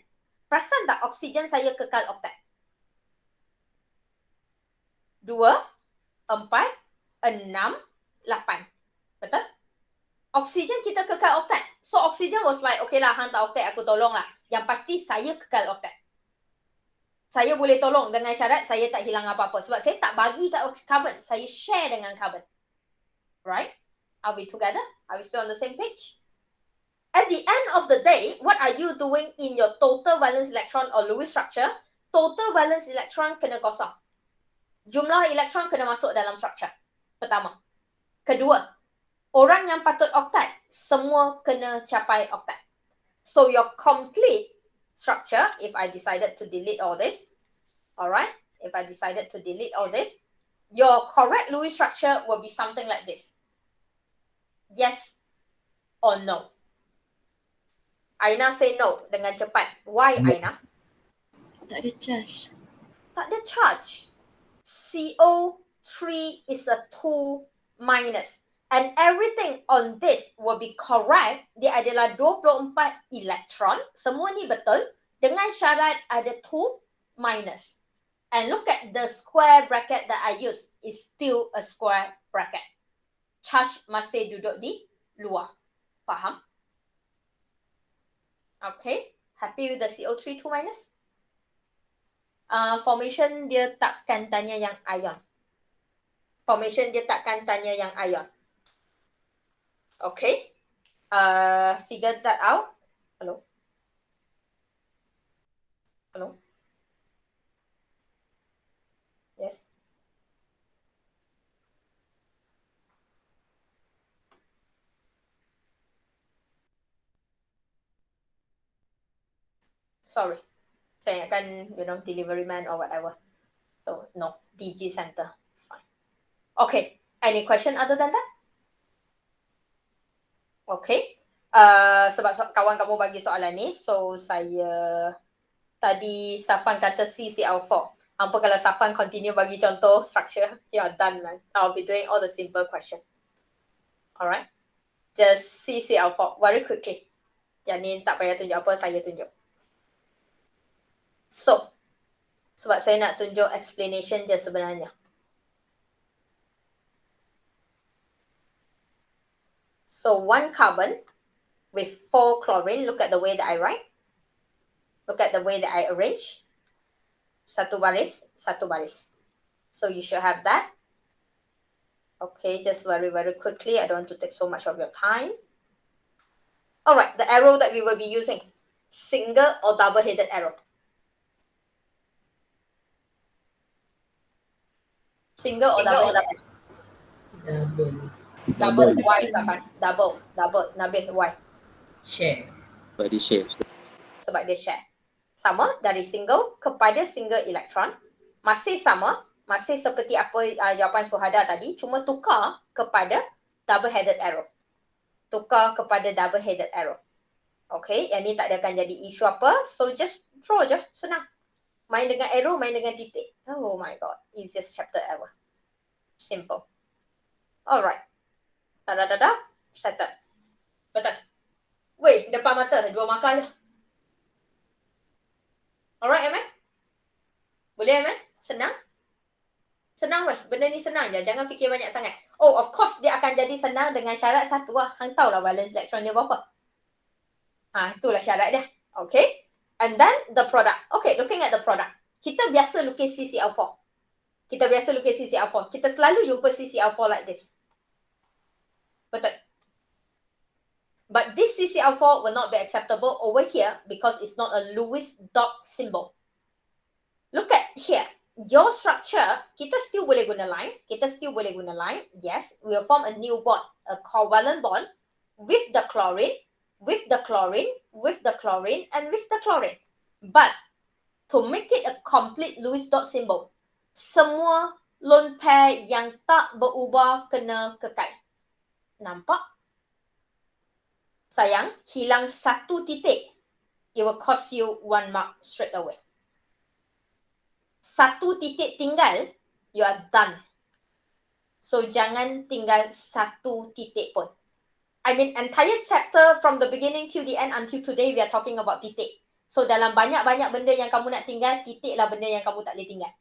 perasan tak oksigen saya kekal oktet? 2, 4, 6, 8. Betul? Oksigen kita kekal oktet. So, oksigen was like, okay lah, hang tak oktet, aku tolong lah. Yang pasti saya kekal oktet. Saya boleh tolong dengan syarat saya tak hilang apa-apa. Sebab saya tak bagi kat carbon. Saya share dengan carbon. Right? Are we together? Are we still on the same page? At the end of the day, what are you doing in your total valence electron or Lewis structure? Total valence electron kena kosong. Jumlah elektron kena masuk dalam structure. Pertama. Kedua, orang yang patut oktat, semua kena capai oktat. So your complete structure, if I decided to delete all this, alright, if I decided to delete all this, your correct Lewis structure will be something like this. Yes or no? Aina say no dengan cepat. Why, Aina? Tak ada charge. Tak ada charge. CO3 is a 2 minus. And everything on this will be correct. Dia adalah 24 elektron. Semua ni betul. Dengan syarat ada 2 minus. And look at the square bracket that I use. Is still a square bracket. Charge masih duduk di luar. Faham? Okay. Happy with the CO3 2 minus? Formation dia takkan tanya yang ion. Formation dia takkan tanya yang ion. Okay. Figure that out. Hello? Hello? Yes? Sorry. Saya akan, delivery man or whatever. So, no. DG center. It's fine. Okay. Any question other than that? Okay. Sebab kawan kamu bagi soalan ni, so saya tadi Safan kata CCl4. Apa kalau Safan continue bagi contoh structure, you're done, man. I'll be doing all the simple question. Alright. Just CCl4 very quickly. Yang ni tak payah tunjuk apa, saya tunjuk. So, sebab saya nak tunjuk explanation je sebenarnya. So, 1 carbon with 4 chlorine. Look at the way that I write. Look at the way that I arrange. Satu baris, satu baris. So, you should have that. Okay, just very, very quickly. I don't want to take so much of your time. Alright, the arrow that we will be using. Single or double-headed arrow? Single or double-headed arrow? Double. Why, Safan? Double. Nabil, why? Share. Sebab dia share. Sebab dia share. Sama dari single kepada single elektron. Masih sama. Masih seperti apa jawapan Suhada tadi. Cuma tukar kepada double-headed arrow. Tukar kepada double-headed arrow. Okay. Yang ni tak ada akan jadi isu apa. So, just draw je. Senang. Main dengan arrow, main dengan titik. Oh my god. Easiest chapter ever. Simple. Alright. Dah. Settle. Betul. Weh, depan mata. Jual makan je. Alright, Aman? Boleh, Aman? Senang? Senang weh. Benda ni senang je. Jangan fikir banyak sangat. Oh, of course, dia akan jadi senang dengan syarat satu lah. Hang tahulah valence electron dia berapa. Itulah syarat dia. Okay. And then the product. Okay, looking at the product. Kita biasa lukis CCl4. Kita selalu jumpa CCl4 like this. Betul. But this CCl4 will not be acceptable over here because it's not a Lewis dot symbol. Look at here. Your structure, kita still boleh guna line. Yes, we will form a new bond. A covalent bond with the chlorine, with the chlorine, and with the chlorine. But to make it a complete Lewis dot symbol, semua lone pair yang tak berubah kena kekal. Nampak? Sayang, hilang satu titik. It will cost you 1 mark straight away. Satu titik tinggal, you are done. So, jangan tinggal satu titik pun. I mean, entire chapter from the beginning till the end until today, we are talking about titik. So, dalam banyak-banyak benda yang kamu nak tinggal, titik lah benda yang kamu tak boleh tinggal.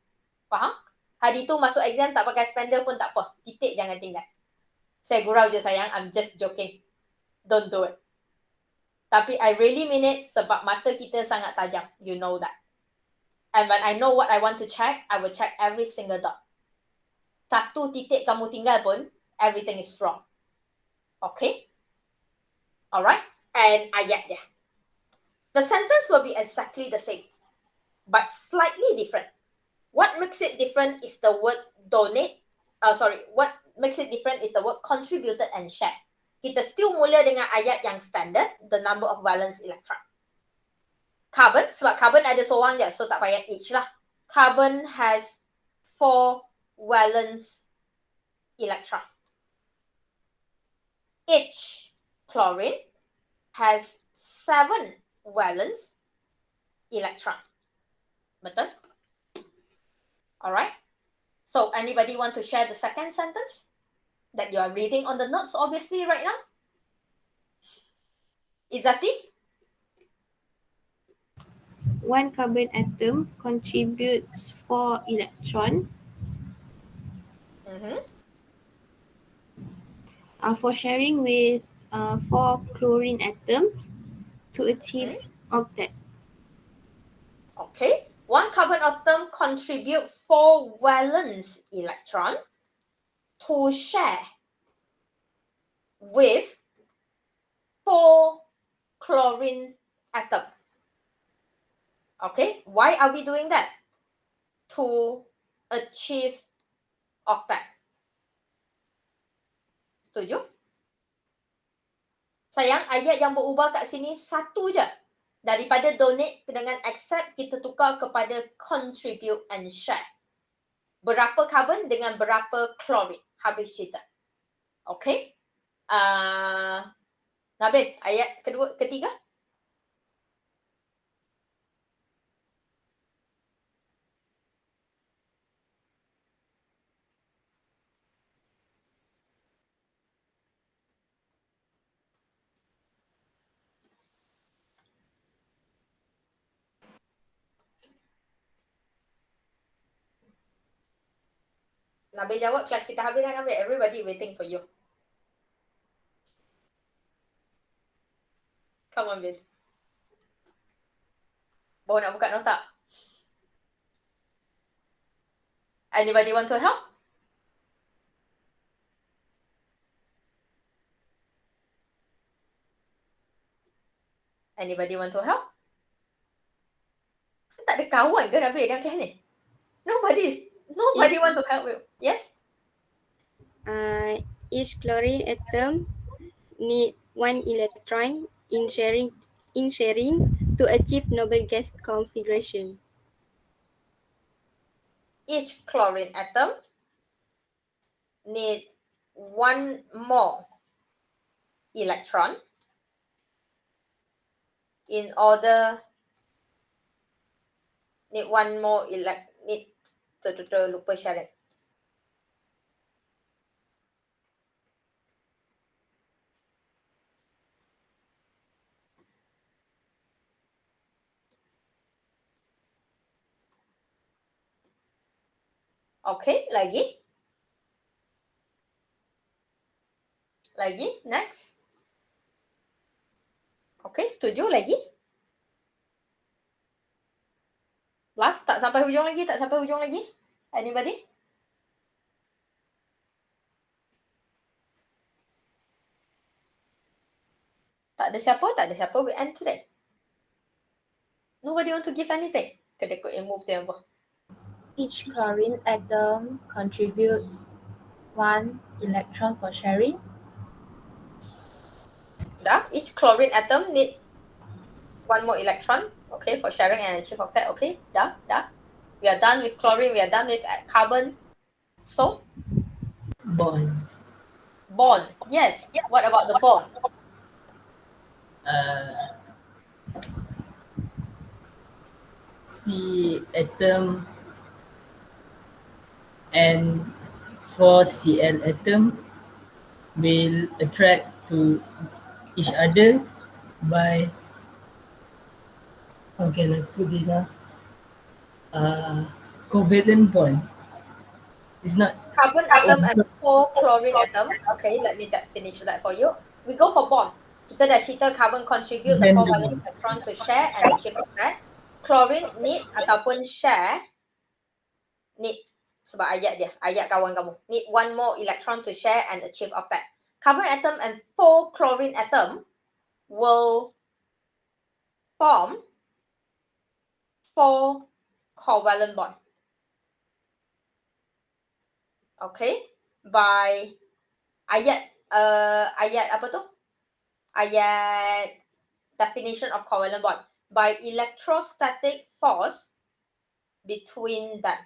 Faham? Hari tu masuk exam tak pakai spender pun tak apa. Titik jangan tinggal. Saya gurau je sayang, I'm just joking. Don't do it. Tapi I really mean it sebab mata kita sangat tajam. You know that. And when I know what I want to check, I will check every single dot. Satu titik kamu tinggal pun, everything is wrong. Okay. Alright. And ayat dia. The sentence will be exactly the same, but slightly different. What makes it different is the word donate. What makes it different is the word contributed and shared. Kita still mula dengan ayat yang standard, the number of valence electron. Carbon, sebab carbon ada seorang je, so tak payah each lah. Carbon has 4 valence electron. Each chlorine has 7 valence electron. Betul? Alright. So anybody want to share the second sentence that you are reading on the notes obviously right now? Izzati? One carbon atom contributes 4 electron. For sharing with 4 chlorine atoms to achieve octet. Okay. One carbon atom contribute 4 valence electron to share with 4 chlorine atom. Okay. Why are we doing that? To achieve octet. Setuju? Sayang, ayat yang berubah kat sini satu je. Daripada donate dengan accept, kita tukar kepada contribute and share. Berapa carbon dengan berapa chlorine. Habis cerita. Okay. Nabil, ayat ketiga. Nabil jawab, kelas kita habis dah Nabil. Everybody waiting for you. Come on, Bil. Baru nak buka nota. Anybody want to help? Anybody want to help? Tak ada kawan ke Nabil dalam kelas ni? Nobody want to help you. Yes? Each chlorine atom need 1 electron in sharing to achieve noble gas configuration. Each chlorine atom need 1 more electron in order lupa syarat. Okay, lagi, next. Okay, setuju lagi? Last, tak sampai hujung lagi? Anybody? Tak ada siapa, we end today. Nobody want to give anything? Kena ikut ilmu betul yang apa? Each chlorine atom contributes 1 electron for sharing. Dah, each chlorine atom need 1 more electron, okay, for sharing and achieve octet. Okay, dah. We are done with chlorine, we are done with carbon. So? Bond. Yes. What about the bond? C atom and 4 Cl atom will attract to each other by, how can I put this, covalent bond. It's not Carbon atom and 4 chlorine atom. Okay, let me finish that for you. We go for bond. Kita dah cerita carbon contribute the 4 valence electron to share and achieve octet. Chlorine need ataupun share need, sebab ayat kawan kamu, need 1 more electron to share and achieve octet. carbon atom and 4 chlorine atom will form 4 covalent bond. Okay, by ayat apa tu? Ayat definition of covalent bond by electrostatic force between them.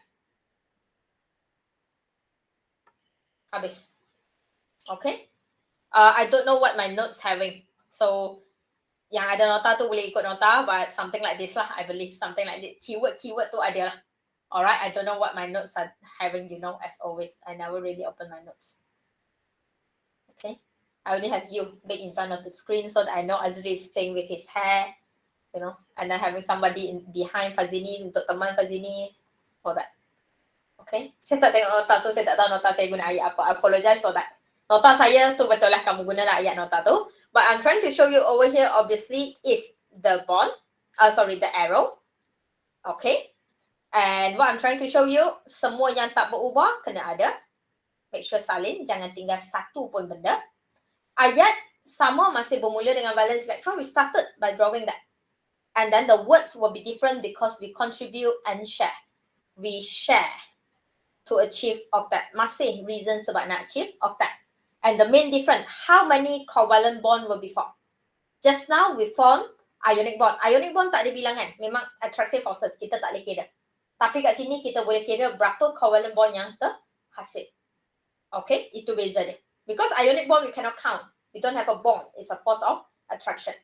Habis. Okay. I don't know what my notes having. So yang ada nota tu boleh ikut nota, but something like this lah. I believe something like this. Keyword tu ada lah. Alright, I don't know what my notes are having, as always. I never really open my notes. Okay. I only have you big in front of the screen so that I know Azri is playing with his hair, and then having somebody behind Fazini untuk teman Fazini, for that. Okay. Saya tak tengok nota, so saya tak tahu nota saya guna ayat apa. I apologize for that. Nota saya tu betul lah kamu guna lah ayat nota tu. But I'm trying to show you over here, obviously, is the bond. The arrow. Okay. And what I'm trying to show you, semua yang tak berubah, kena ada. Make sure salin, jangan tinggal satu pun benda. Ayat sama masih bermula dengan valence electron. We started by drawing that. And then the words will be different because we contribute and share. We share to achieve octet. Masih reason sebab nak achieve octet. And the main difference, how many covalent bond will be formed? Just now we formed ionic bond. Ionic bond tak ada bilangan. Memang attractive forces. Kita tak boleh kira. Tapi kat sini kita boleh kira berapa covalent bond yang terhasil. Okay, itu beza dia. Because ionic bond we cannot count. We don't have a bond. It's a force of attraction.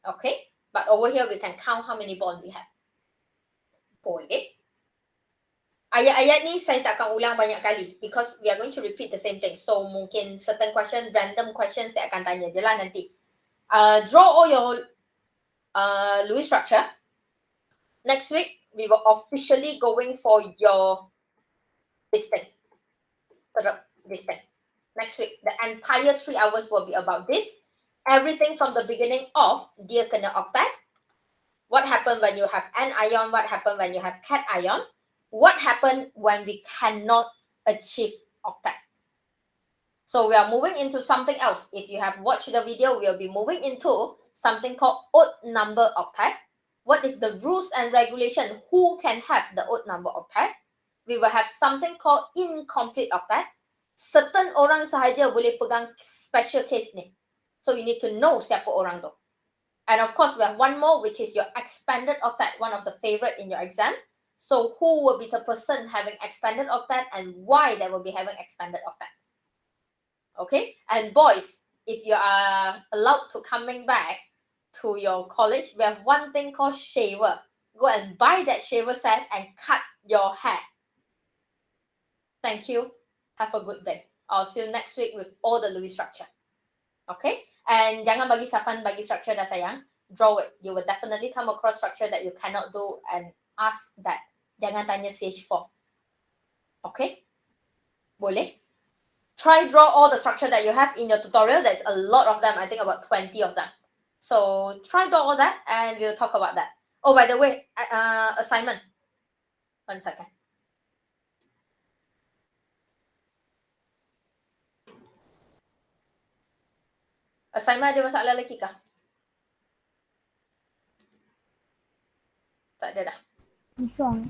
Okay, but over here we can count how many bonds we have. Boleh. Ayat-ayat ni saya tak akan ulang banyak kali because we are going to repeat the same thing. So mungkin certain question, random question saya akan tanya je lah nanti. Draw all your Lewis structure. Next week, we will officially going for your this thing. Next week, the entire 3 hours will be about this. Everything from the beginning of dia kena octet. What happened when you have anion? What happened when you have cation? What happened when we cannot achieve octet? So we are moving into something else. If you have watched the video, we will be moving into something called odd number octet. What is the rules and regulation? Who can have the odd number octet? We will have something called incomplete octet. Certain orang sahaja boleh pegang special case ni. So you need to know siapa orang tu. And of course, we have one more, which is your expanded octet, one of the favorite in your exam. So who will be the person having expanded octet and why they will be having expanded octet? Okay, and boys, if you are allowed to coming back to your college, we have one thing called shaver. Go and buy that shaver set and cut your hair. Thank you. Have a good day. I'll see you next week with all the Lewis structure. Okay, and jangan bagi Safan bagi structure dah sayang. Draw it. You will definitely come across structure that you cannot do and ask that. Jangan tanya CH4. Okay, boleh? Try draw all the structure that you have in your tutorial. There's a lot of them. I think about 20 of them. So try draw all that and we'll talk about that. Oh, by the way, assignment. 1 second. Assignment ada masalah lagi kah? Tak ada dah. This one.